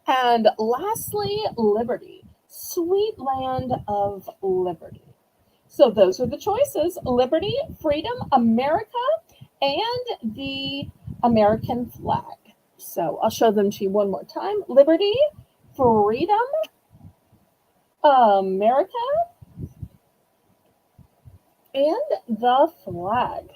And lastly, liberty. Sweet land of liberty. So those are the choices: liberty, freedom, America, and the American flag. So I'll show them to you one more time. Liberty, freedom, America, and the flag.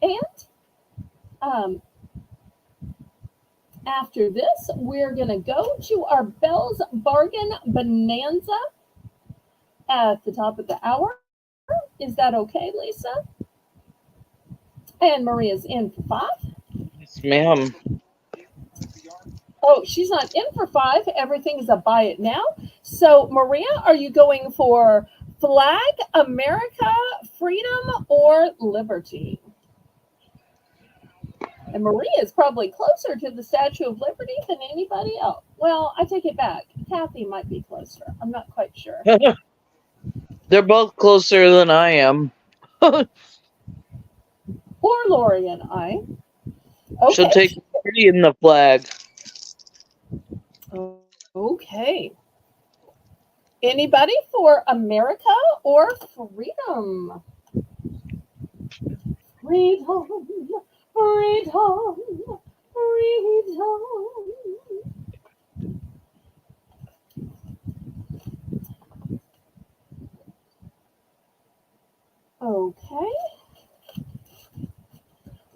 And after this, we're going to go to our Belle's Bargain Bonanza at the top of the hour. Is that okay, Lisa? And Maria's in for 5. Yes, ma'am. Oh, she's not in for 5. Everything's a buy it now. So, Maria, are you going for flag, America, freedom, or liberty? And Maria is probably closer to the Statue of Liberty than anybody else. Well, I take it back. Kathy might be closer. I'm not quite sure. They're both closer than I am. Or Lori and I. She'll Okay. take liberty in the flag. Okay. Anybody for America or freedom? Freedom, freedom, freedom. Okay.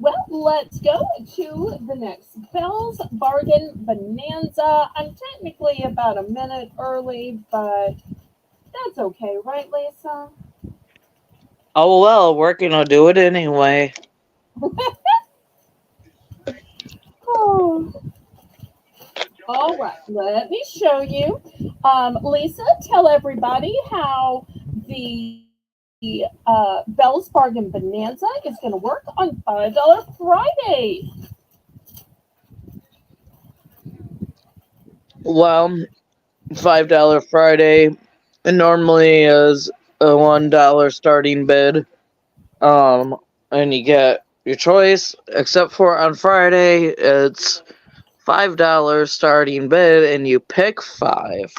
Well, let's go to the next Belle's Bargain Bonanza. I'm technically about a minute early, but that's okay, right, Lisa? Oh well, we're gonna do it anyway. Oh. All right, let me show you. Lisa, tell everybody how the Belle's Bargain Bonanza is going to work on $5 Friday. Well, $5 Friday normally is a $1 starting bid. And you get your choice, except for on Friday, it's $5 starting bid, and you pick 5.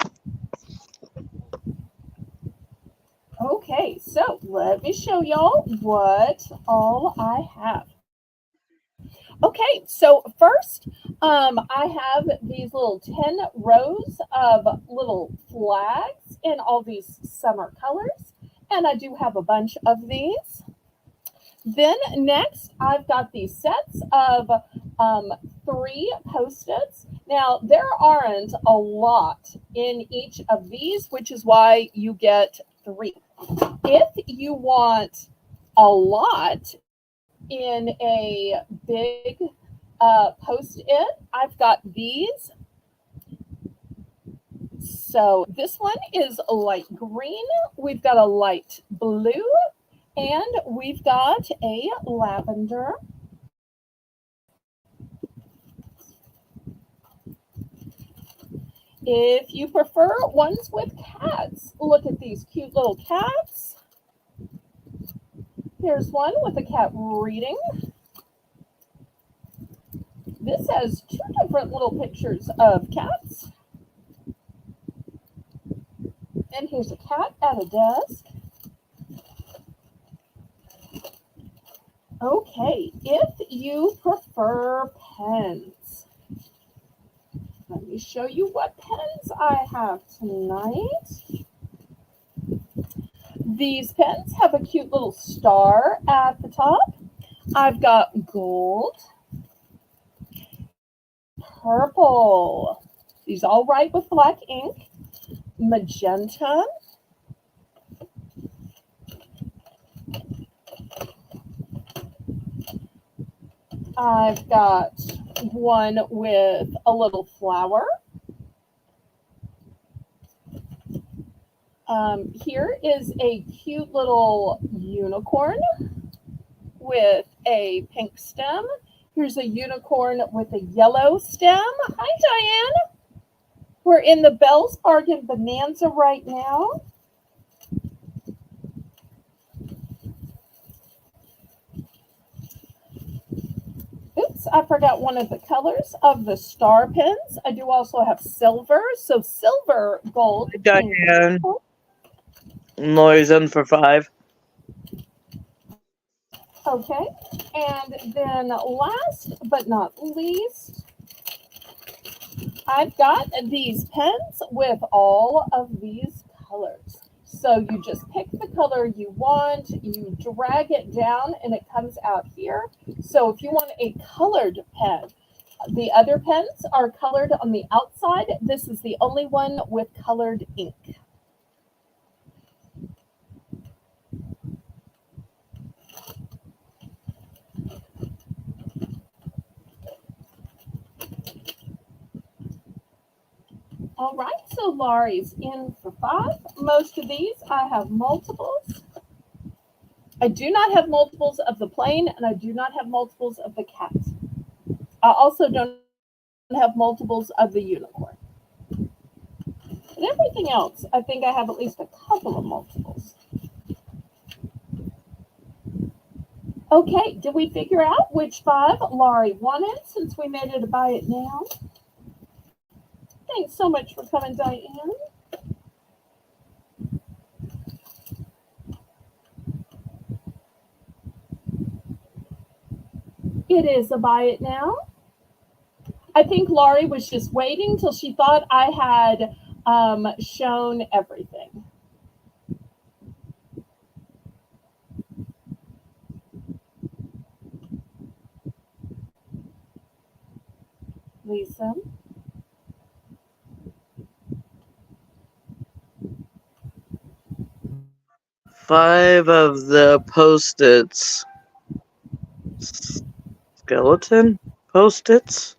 Okay, so let me show y'all what all I have. Okay, so first, I have these little 10 rows of little flags in all these summer colors, and I do have a bunch of these. Then next, I've got these sets of 3 Post-its. Now, there aren't a lot in each of these, which is why you get 3. If you want a lot in a big Post-it, I've got these. So this one is a light green. We've got a light blue And we've got a lavender. If you prefer ones with cats, look at these cute little cats. Here's one with a cat reading. This has two different little pictures of cats. And here's a cat at a desk. Okay, if you prefer pens, let me show you what pens I have tonight. These pens have a cute little star at the top. I've got gold, purple, these all write with black ink, magenta, I've got one with a little flower. Here is a cute little unicorn with a pink stem. Here's a unicorn with a yellow stem. Hi, Diane. We're in the Belle's Bargain Bonanza right now. Oops, I forgot one of the colors of the star pens. I do also have silver. So silver, gold, Diane. Lori's in for 5. Okay, and then last but not least, I've got these pens with all of these colors. So you just pick the color you want, you drag it down, and it comes out here. So if you want a colored pen, the other pens are colored on the outside. This is the only one with colored ink. All right, so Laurie's in for 5. Most of these I have multiples. I do not have multiples of the plane, and I do not have multiples of the cat. I also don't have multiples of the unicorn. But everything else, I think I have at least a couple of multiples. Okay, did we figure out which 5 Laurie wanted since we made it a buy it now? Thanks so much for coming, Diane. It is a buy it now. I think Laurie was just waiting till she thought I had shown everything. Lisa. Five of the Post-its. Skeleton Post-its?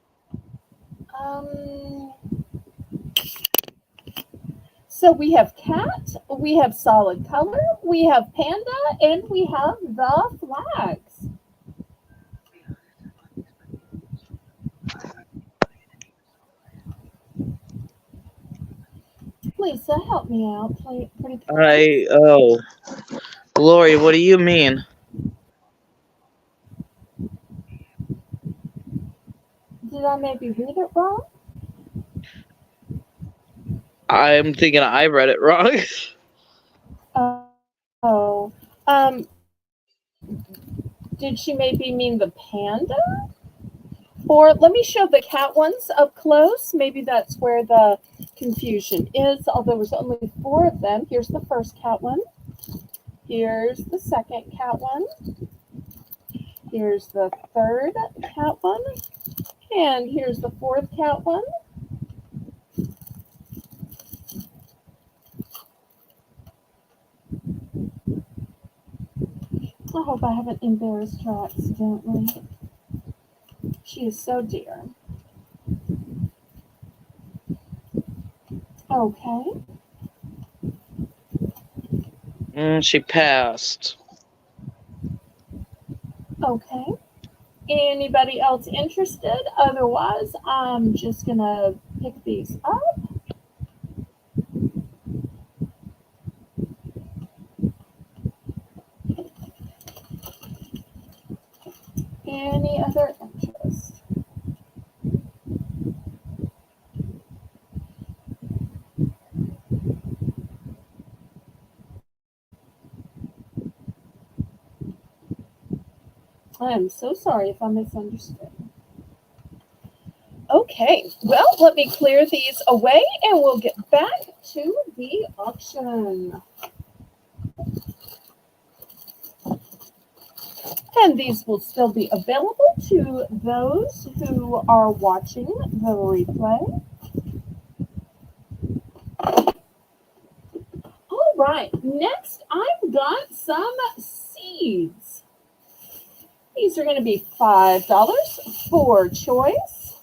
So we have cat, we have solid color, we have panda, and we have the flags. Lisa, help me out, pretty Oh. Lori, what do you mean? Did I maybe read it wrong? I'm thinking I read it wrong. Oh, did she maybe mean the panda? Or let me show the cat ones up close. Maybe that's where the confusion is, although there's only 4 of them. Here's the first cat one. Here's the second cat one. Here's the third cat one. And here's the 4th cat one. I hope I haven't embarrassed her accidentally. She is so dear. Okay. She passed. Okay. Anybody else interested? Otherwise, I'm just going to pick these up. Any other interest? I am so sorry if I misunderstood. Okay, well, let me clear these away and we'll get back to the auction. And these will still be available to those who are watching the replay. All right, next I've got some seeds. These are going to be $5 for choice.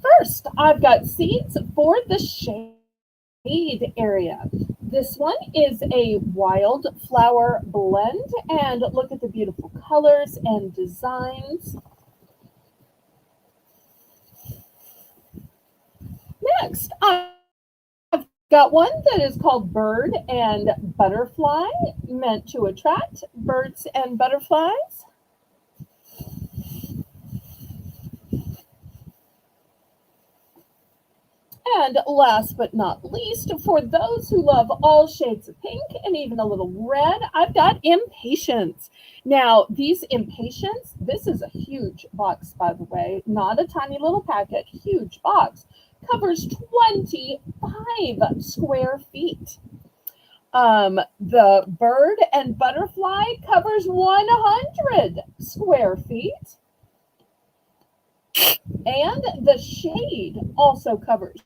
First, I've got seeds for the shade area. This one is a wildflower blend, and look at the beautiful colors and designs. Next, I've got one that is called Bird and Butterfly, meant to attract birds and butterflies. And last but not least, for those who love all shades of pink and even a little red, I've got Impatience. Now, these Impatience, this is a huge box, by the way, not a tiny little packet, huge box, covers 25 square feet. The Bird and Butterfly covers 100 square feet. And the shade also covers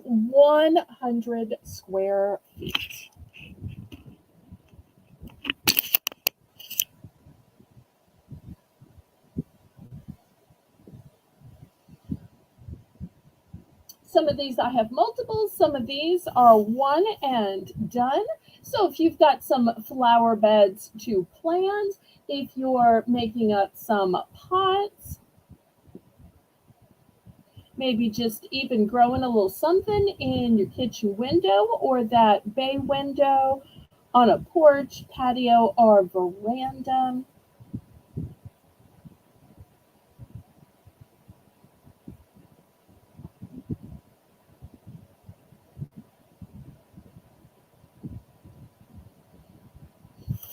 100 square feet. Some of these I have multiples, some of these are one and done. So if you've got some flower beds to plant, if you're making up some pots, maybe just even growing a little something in your kitchen window or that bay window on a porch, patio, or veranda.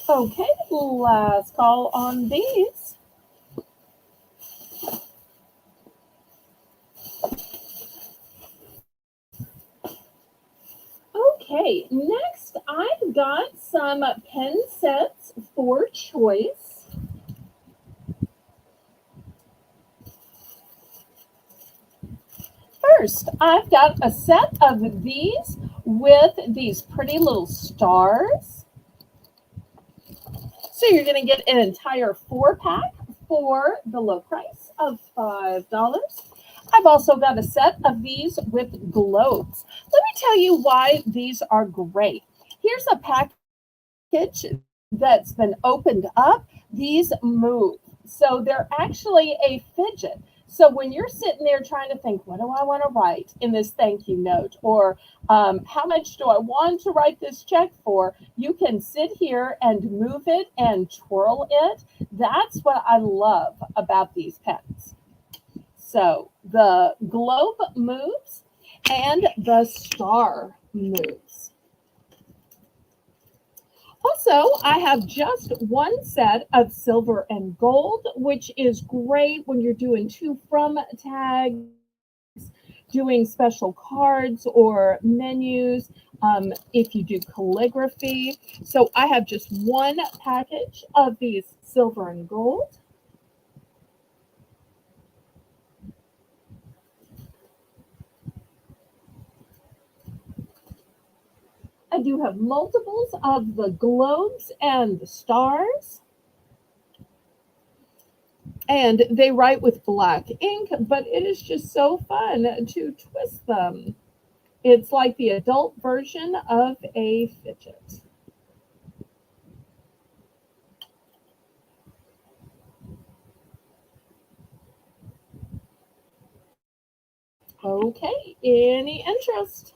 Okay, last call on these. Okay, next I've got some pen sets for choice. First, I've got a set of these with these pretty little stars. So you're going to get an entire 4-pack for the low price of $5. I've also got a set of these with globes. Let me tell you why these are great. Here's a package that's been opened up. These move. So they're actually a fidget. So when you're sitting there trying to think, what do I want to write in this thank you note? Or how much do I want to write this check for? You can sit here and move it and twirl it. That's what I love about these pens. So the globe moves and the star moves. Also, I have just one set of silver and gold, which is great when you're doing to from tags, doing special cards or menus, if you do calligraphy. So I have just one package of these silver and gold. I do have multiples of the globes and the stars. And they write with black ink, but it is just so fun to twist them. It's like the adult version of a fidget. Okay, any interest?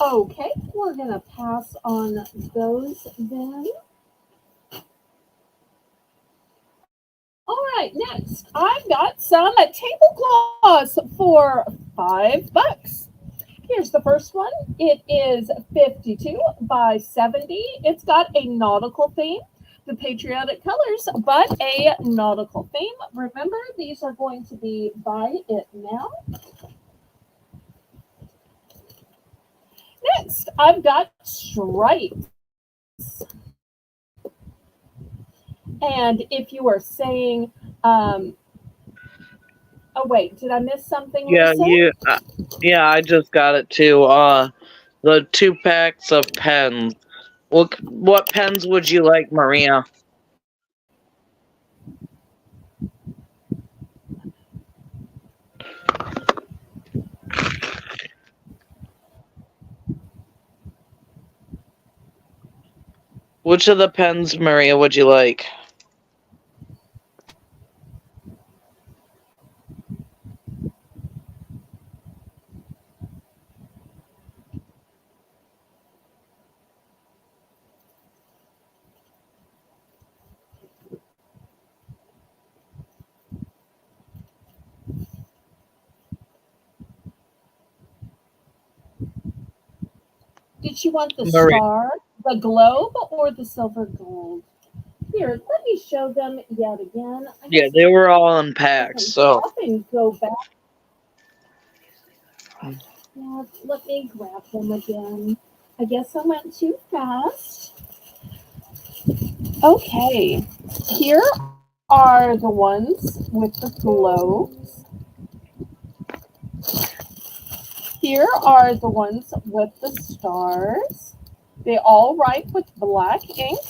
Okay, we're going to pass on those then. All right, next, I've got some tablecloths for $5. Here's the first one. It is 52 by 70. It's got a nautical theme, the patriotic colors, but a nautical theme. Remember, these are going to be buy it now. Next, I've got stripes. And if you are saying, oh wait, did I miss something, Yeah, Lisa? yeah, I just got it too. The 2 packs of pens. What pens would you like, Maria? Which of the pens, Maria, would you like? Did you want the Maria. star, the globe, or the silver gold? Here, let me show them yet again. I Yeah, guess they were all in I packs, can so. stop and go back. Yeah, let me grab them again. I guess I went too fast. Okay, here are the ones with the globes. Here are the ones with the stars. They all write with black ink.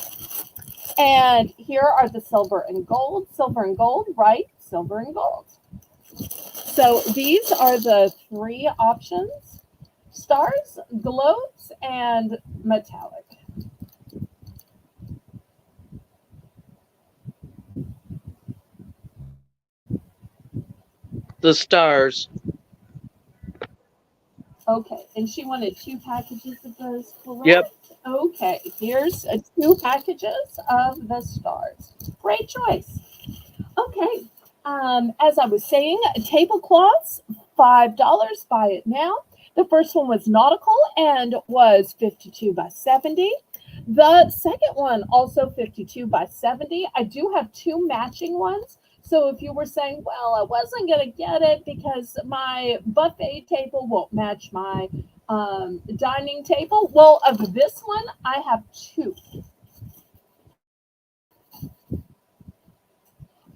And here are the silver and gold. Silver and gold, right? Silver and gold. So these are the 3 options: stars, globes, and metallic. The stars. Okay, and she wanted 2 packages of those, Yep. correct? Okay, here's 2 packages of the stars. Great choice. Okay, as I was saying, tablecloths, $5. Buy it now. The first one was nautical and was 52 by 70. The second one, also 52 by 70. I do have 2 matching ones. So if you were saying, well, I wasn't going to get it because my buffet table won't match my dining table, well, of this one, I have 2.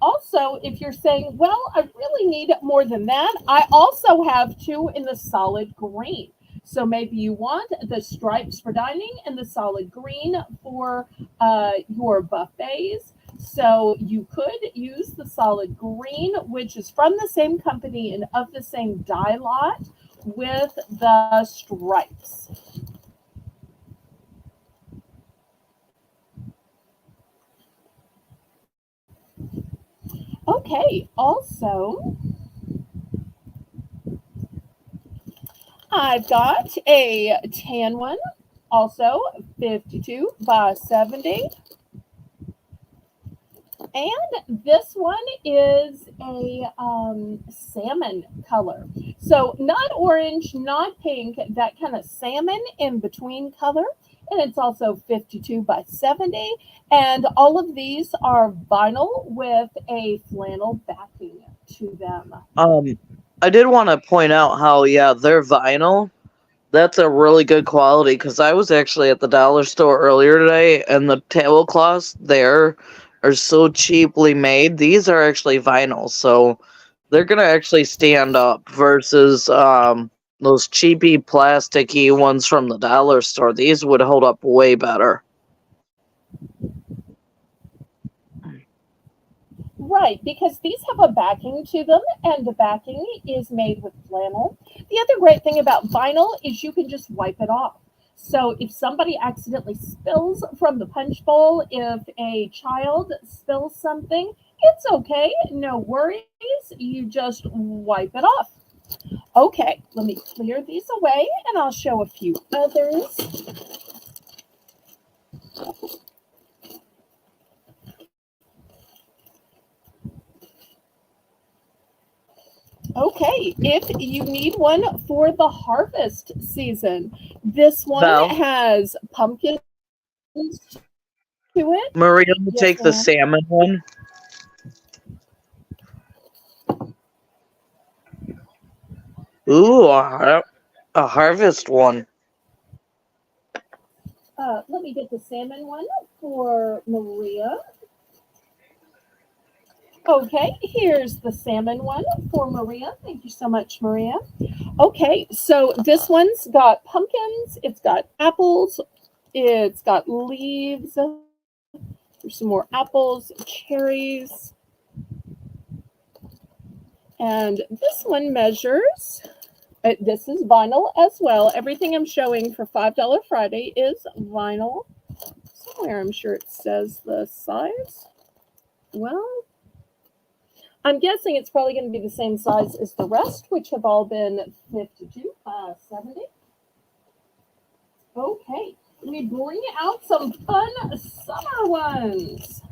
Also, if you're saying, well, I really need more than that, I also have 2 in the solid green. So maybe you want the stripes for dining and the solid green for your buffets. So you could use the solid green, which is from the same company and of the same dye lot, with the stripes. Okay, also, I've got a tan one, also 52 by 70. And this one is a salmon color. So not orange, not pink, that kind of salmon in between color. And it's also 52 by 70. And all of these are vinyl with a flannel backing to them. I did want to point out how, yeah, they're vinyl. That's a really good quality because I was actually at the dollar store earlier today, and the tablecloths there are so cheaply made. These are actually vinyl, so they're gonna actually stand up versus those cheapy plasticky ones from the dollar store. These would hold up way better. Right, because these have a backing to them, and the backing is made with flannel. The other great thing about vinyl is you can just wipe it off. So if somebody accidentally spills from the punch bowl, if a child spills something, it's okay. No worries. You just wipe it off. Okay, let me clear these away and I'll show a few others. Okay, if you need one for the harvest season, this one Belle, has pumpkins to it. Maria will Yes, take the ma'am. salmon one. Ooh, a harvest one. Let me get the salmon one for Maria. Okay, here's the salmon one for Maria. Thank you so much, Maria. Okay, so this one's got pumpkins, it's got apples, it's got leaves. There's some more apples, cherries. And this one measures, this is vinyl as well. Everything I'm showing for $5 Friday is vinyl. Somewhere I'm sure it says the size. Well, I'm guessing it's probably going to be the same size as the rest, which have all been 52, 70. Okay, let me bring out some fun summer ones.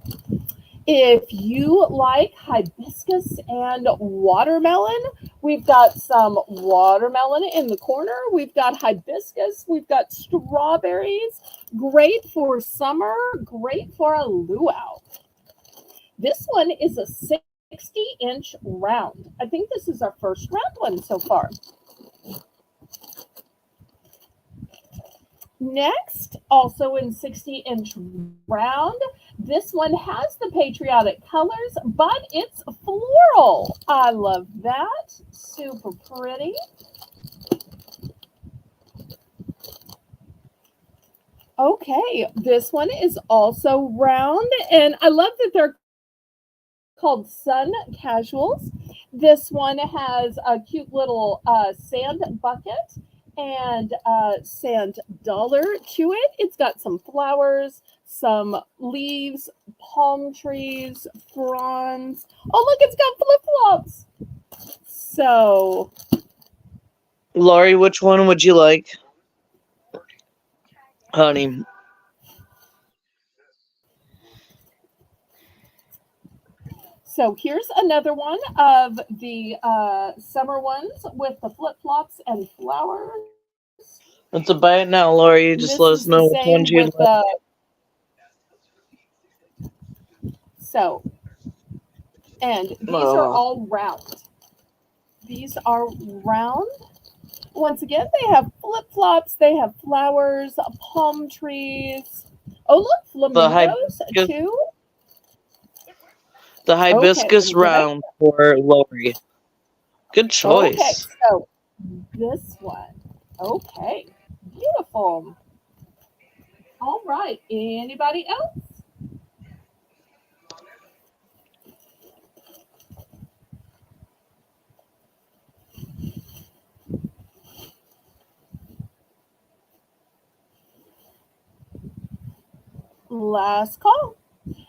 If you like hibiscus and watermelon, we've got some watermelon in the corner. We've got hibiscus. We've got strawberries. Great for summer. Great for a luau. This one is a 60-inch round. I think this is our first round one so far. Next, also in 60-inch round, this one has the patriotic colors, but it's floral. I love that. Super pretty. Okay, this one is also round, and I love that they're called Sun Casuals. This one has a cute little sand bucket and sand dollar to it. It's got some flowers, some leaves, palm trees, fronds. Oh, look, it's got flip-flops. So, Lori, which one would you like? Honey. so here's another one of the summer ones with the flip-flops and flowers. Let's buy it now, Lori. You just This let us is the know which ones same you with like. the, so, and these are all round. These are round. Once again, they have flip-flops, they have flowers, palm trees. Oh, look, The flamingos hibiscus, too. the Okay, let hibiscus me get it. round for Lori. Good Okay, choice. so this one. Okay, beautiful. All right, anybody else? Last call.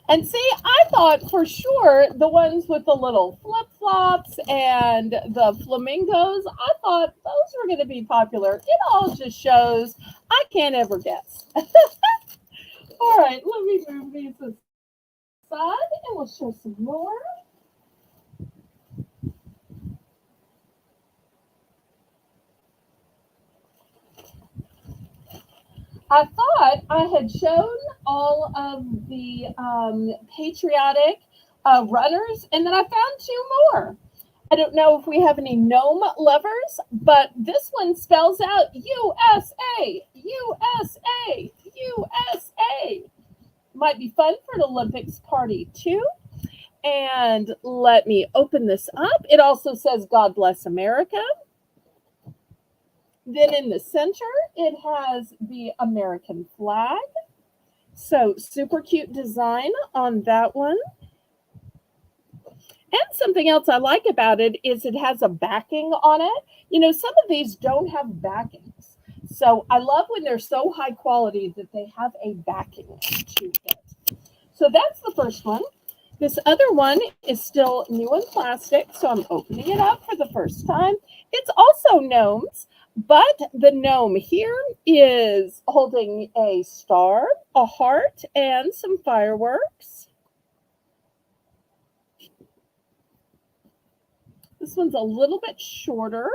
And see, I thought for sure the ones with the little flip flops and the flamingos, I thought those were going to be popular. It all just shows I can't ever guess. All right, let me move these aside and we'll show some more. I thought I had shown all of the patriotic runners, and then I found two more. I don't know if we have any gnome lovers, but this one spells out USA, USA, USA. Might be fun for an Olympics party too. And let me open this up. It also says God bless America. Then in the center, it has the American flag. So super cute design on that one. And something else I like about it is it has a backing on it. You know, some of these don't have backings. So I love when they're so high quality that they have a backing to it. So that's the first one. This other one is still new in plastic, so I'm opening it up for the first time. It's also gnomes, but the gnome here is holding a star, a heart, and some fireworks. This one's a little bit shorter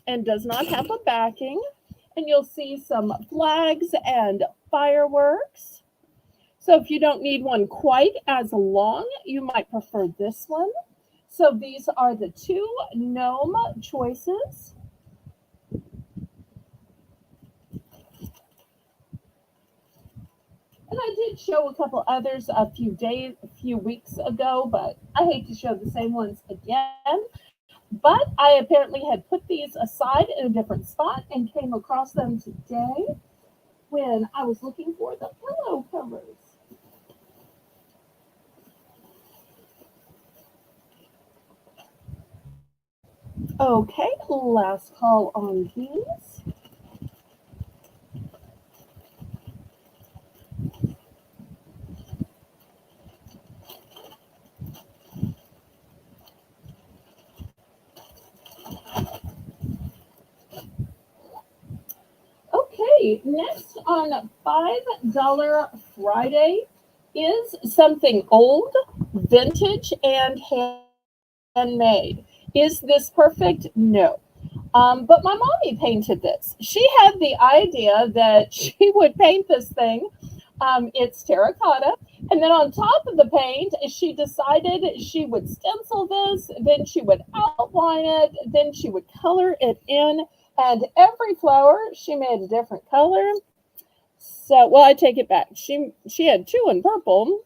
and does not have a backing. And you'll see some flags and fireworks. So if you don't need one quite as long, you might prefer this one. So these are the two gnome choices. And I did show a couple others a few weeks ago, but I hate to show the same ones again. But I apparently had put these aside in a different spot and came across them today when I was looking for the pillow covers. Okay, last call on these. Okay, next on $5 Friday is something old, vintage, and handmade. Is this perfect? No. But my mommy painted this. She had the idea that she would paint this thing. It's terracotta. And then on top of the paint, she decided she would stencil this, then she would outline it, then she would color it in. And every flower, she made a different color. So, well, I take it back. She had two in purple,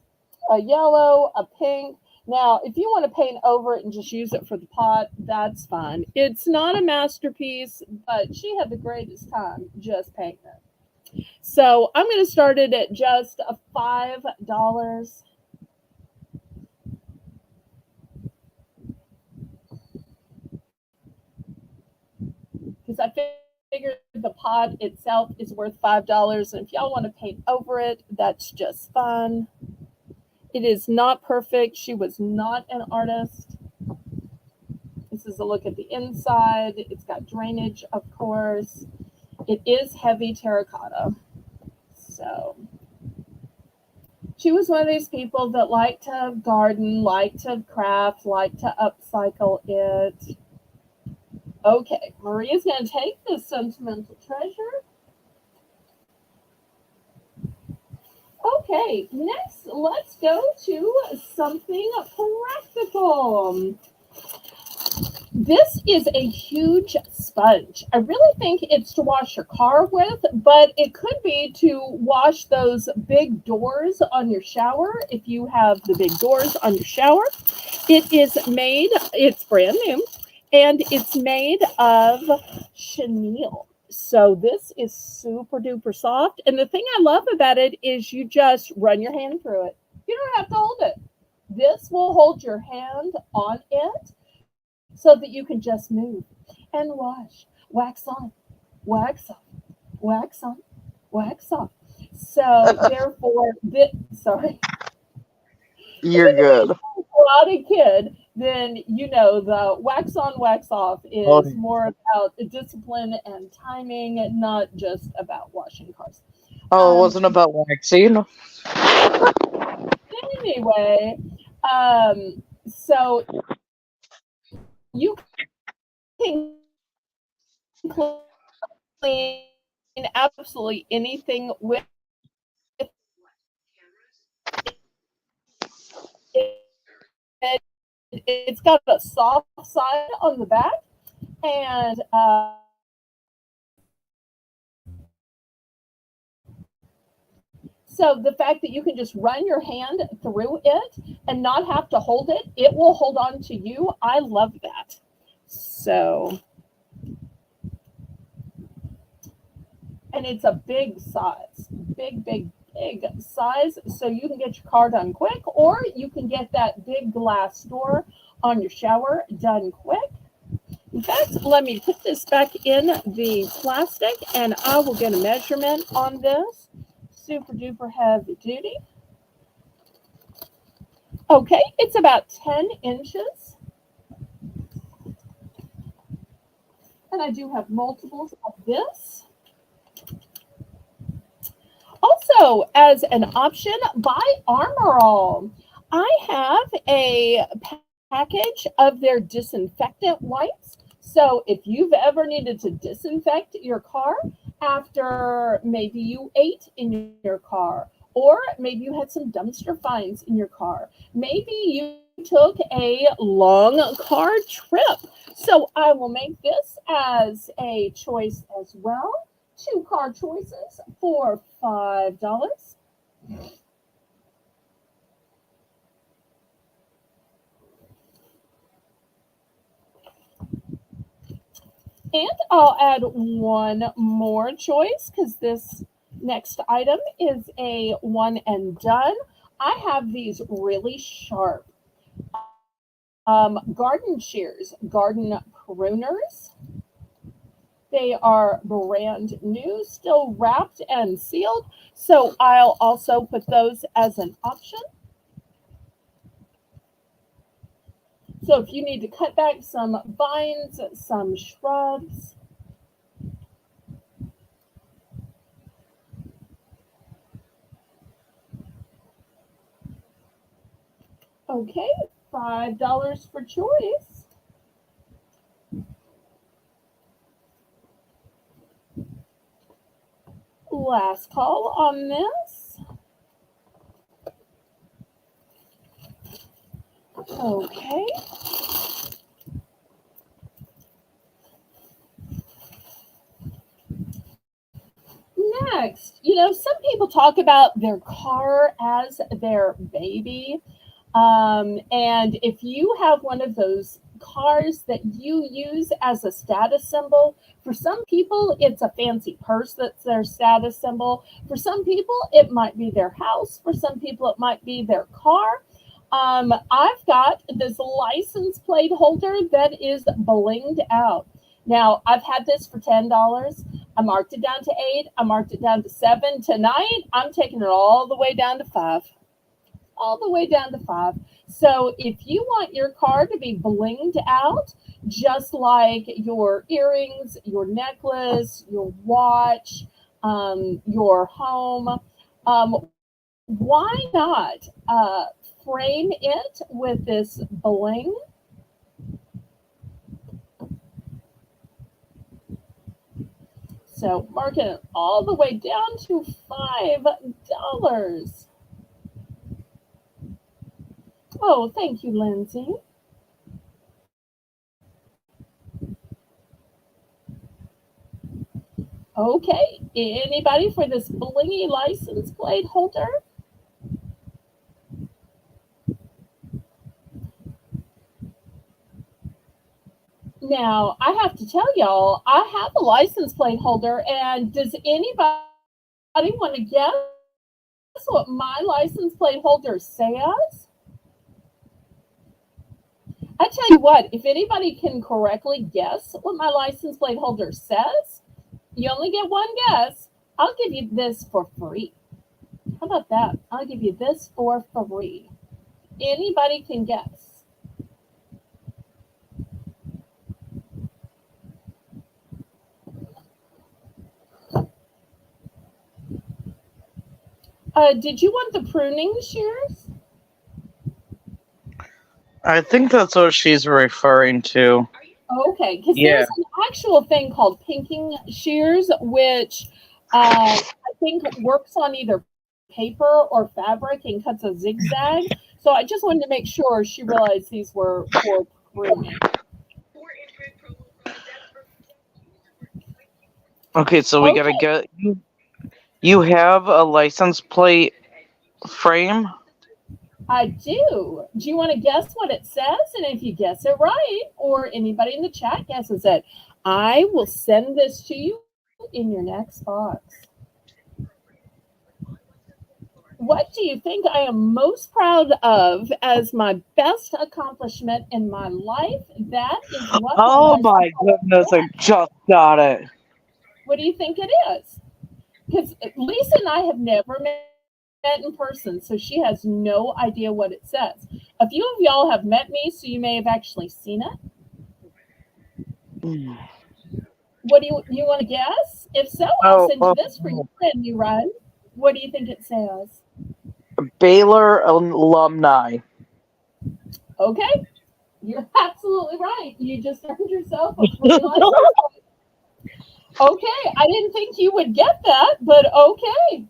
a yellow, a pink. Now, if you want to paint over it and just use it for the pot, that's fine. It's not a masterpiece, but she had the greatest time just painting it. So I'm going to start it at just $5. Because I figured the pot itself is worth $5. And if y'all want to paint over it, that's just fun. It is not perfect. She was not an artist. This is a look at the inside. It's got drainage, of course. It is heavy terracotta. So she was one of these people that liked to garden, liked to craft, liked to upcycle it. Okay, Maria's going to take this sentimental treasure. Okay, next let's go to something practical. This is a huge sponge. I really think it's to wash your car with, but it could be to wash those big doors on your shower if you have the big doors on your shower. It's brand new, and it's made of chenille. So this is super duper soft. And the thing I love about it is you just run your hand through it. You don't have to hold it. This will hold your hand on it so that you can just move and wash. Wax on, wax off, wax on, wax off. So therefore, sorry. You're good. Karate Kid, then you know the wax on, wax off is more about discipline and timing, not just about washing cars. Oh, it wasn't about waxing. Anyway, so you can clean absolutely anything with it. It's got a soft side on the back, and so the fact that you can just run your hand through it and not have to hold it, it will hold on to you. I love that. So, and it's a big size, big size. So you can get your car done quick, or you can get that big glass door on your shower done quick. In fact, let me put this back in the plastic and I will get a measurement on this. Super duper heavy duty. Okay, it's about 10 inches. And I do have multiples of this. Also, as an option, buy Armor All. I have a package of their disinfectant wipes. So if you've ever needed to disinfect your car after maybe you ate in your car, or maybe you had some dumpster finds in your car, maybe you took a long car trip. So I will make this as a choice as well. 2 car choices for $5. And I'll add one more choice because this next item is a one and done. I have these really sharp garden shears, garden pruners. They are brand new, still wrapped and sealed. So I'll also put those as an option. So if you need to cut back some vines, some shrubs. Okay, $5 for choice. Last call on this. Okay. Next, some people talk about their car as their baby. And if you have one of those cars that you use as a status symbol, for some people, it's a fancy purse that's their status symbol. For some people, it might be their house. For some people, it might be their car. I've got this license plate holder that is blinged out. Now, I've had this for $10. I marked it down to 8. I marked it down to 7. Tonight, I'm taking it all the way down to 5. All the way down to 5. So if you want your car to be blinged out, just like your earrings, your necklace, your watch, your home, why not frame it with this bling? So marking it all the way down to $5. Oh, thank you, Lindsay. Okay, anybody for this blingy license plate holder? Now, I have to tell y'all, I have a license plate holder, and does anybody want to guess what my license plate holder says? I tell you what, if anybody can correctly guess what my license plate holder says, you only get one guess. I'll give you this for free. How about that? I'll give you this for free. Anybody can guess. Did you want the pruning shears? I think that's what she's referring to. Okay, because Yeah. there's an actual thing called pinking shears, which I think works on either paper or fabric and cuts a zigzag. So I just wanted to make sure she realized these were for pruning. Okay, so we gotta Okay, get you have a license plate frame? I do. Do you want to guess what it says? And if you guess it right, or anybody in the chat guesses it, I will send this to you in your next box. What do you think I am most proud of as my best accomplishment in my life? That is what my Oh life my goodness, I just got it. What do you think it is? Because Lisa and I have never met in person, so she has no idea what it says. A few of y'all have met me, so you may have actually seen it. Mm. What do you want to guess? If so, I'll Oh, send you this for your friend you run. What do you think it says? Baylor alumni. Okay, you're absolutely right. You just earned yourself a free license. Okay, I didn't think you would get that, but okay.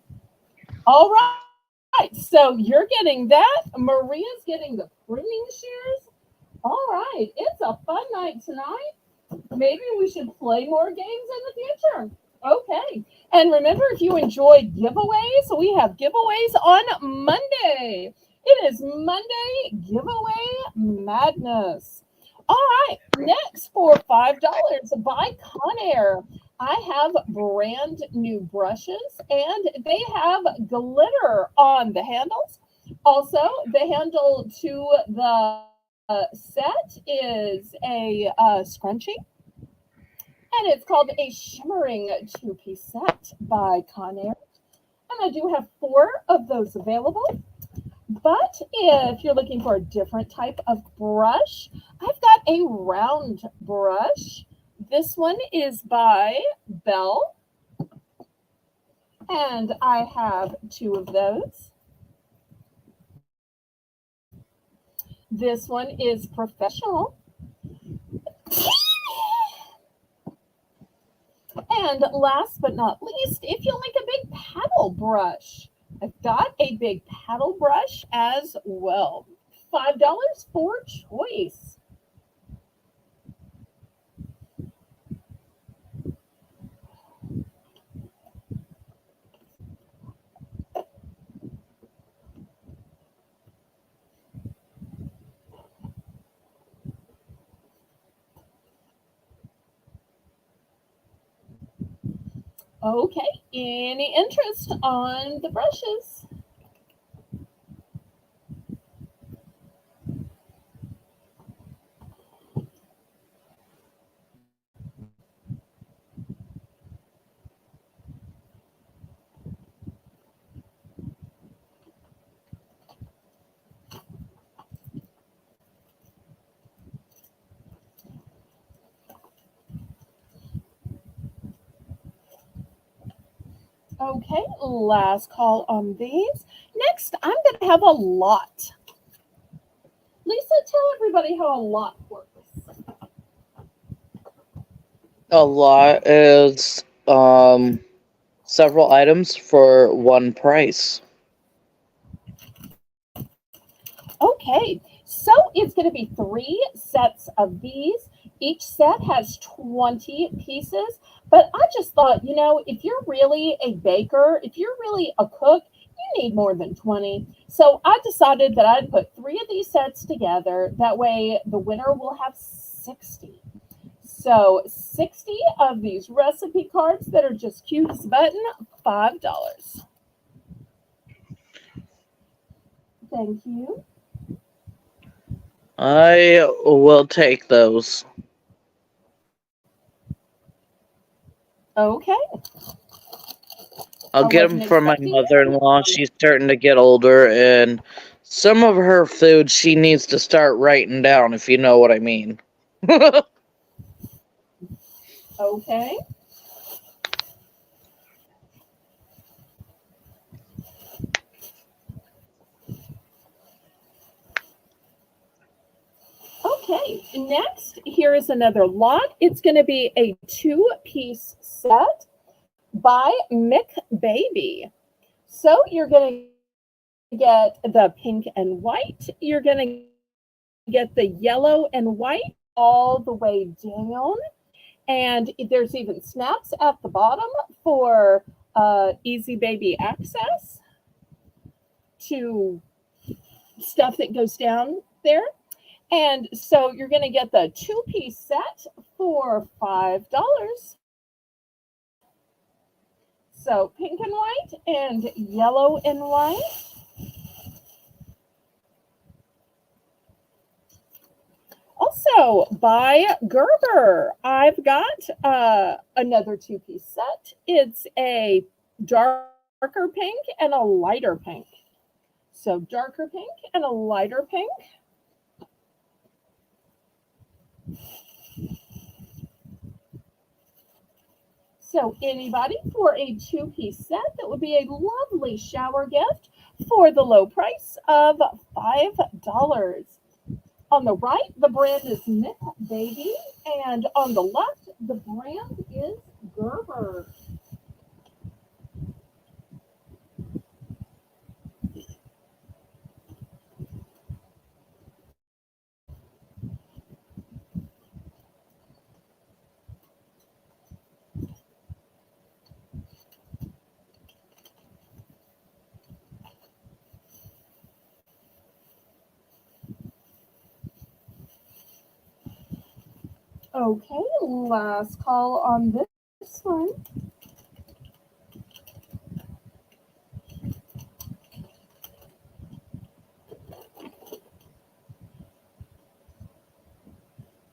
All right, so you're getting that. Maria's getting the pruning shears. All right, it's a fun night tonight. Maybe we should play more games in the future. Okay. And remember, if you enjoyed giveaways, we have giveaways on Monday. It is Monday Giveaway Madness. All right. Next, for $5 by Conair, I have brand new brushes and they have glitter on the handles. Also, the handle to the set is a scrunchie, and it's called a shimmering two-piece set by Conair. And I do have four of those available. But if you're looking for a different type of brush, I've got a round brush. This one is by Belle, and I have two of those. This one is professional. And last but not least, if you like a big paddle brush, I've got a big paddle brush as well. $5 for choice. Okay, any interest on the brushes? Okay, last call on these. Next, I'm going to have a lot. Lisa, tell everybody how a lot works. A lot is several items for one price. Okay, so it's going to be three sets of these. Each set has 20 pieces. But I just thought, if you're really a baker, if you're really a cook, you need more than 20. So I decided that I'd put three of these sets together. That way the winner will have 60. So 60 of these recipe cards that are just cute as a button, $5. Thank you. I will take those. Okay. I'll I get wasn't them for my expecting mother-in-law. She's starting to get older, and some of her food she needs to start writing down, if you know what I mean. Okay. Okay, next, here is another lot. It's going to be a two-piece set by Mick Baby. So you're going to get the pink and white. You're going to get the yellow and white all the way down. And there's even snaps at the bottom for easy baby access to stuff that goes down there. And so you're going to get the two-piece set for $5. So pink and white and yellow and white. Also, by Gerber, I've got another two-piece set. It's a darker pink and a lighter pink. So darker pink and a lighter pink. So anybody for a two-piece set, that would be a lovely shower gift for the low price of $5. On the right, the brand is Myth Baby, and on the left, the brand is Gerber. Okay, last call on this one.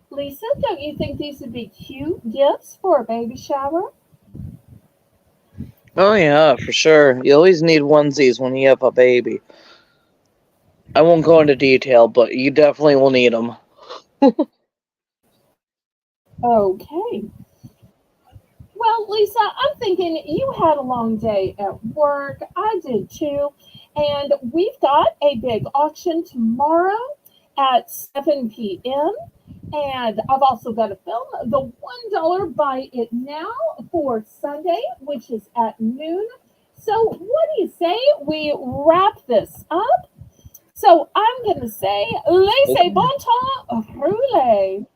Lisa, don't you think these would be cute gifts for a baby shower? Oh yeah, for sure. You always need onesies when you have a baby. I won't go into detail, but you definitely will need them. Okay. Well, Lisa, I'm thinking you had a long day at work. I did too. And we've got a big auction tomorrow at 7 p.m. And I've also got to film the $1 Buy It Now for Sunday, which is at noon. So, what do you say we wrap this up? So, I'm going to say, laissez bon temps, roulez.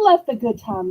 Let the good times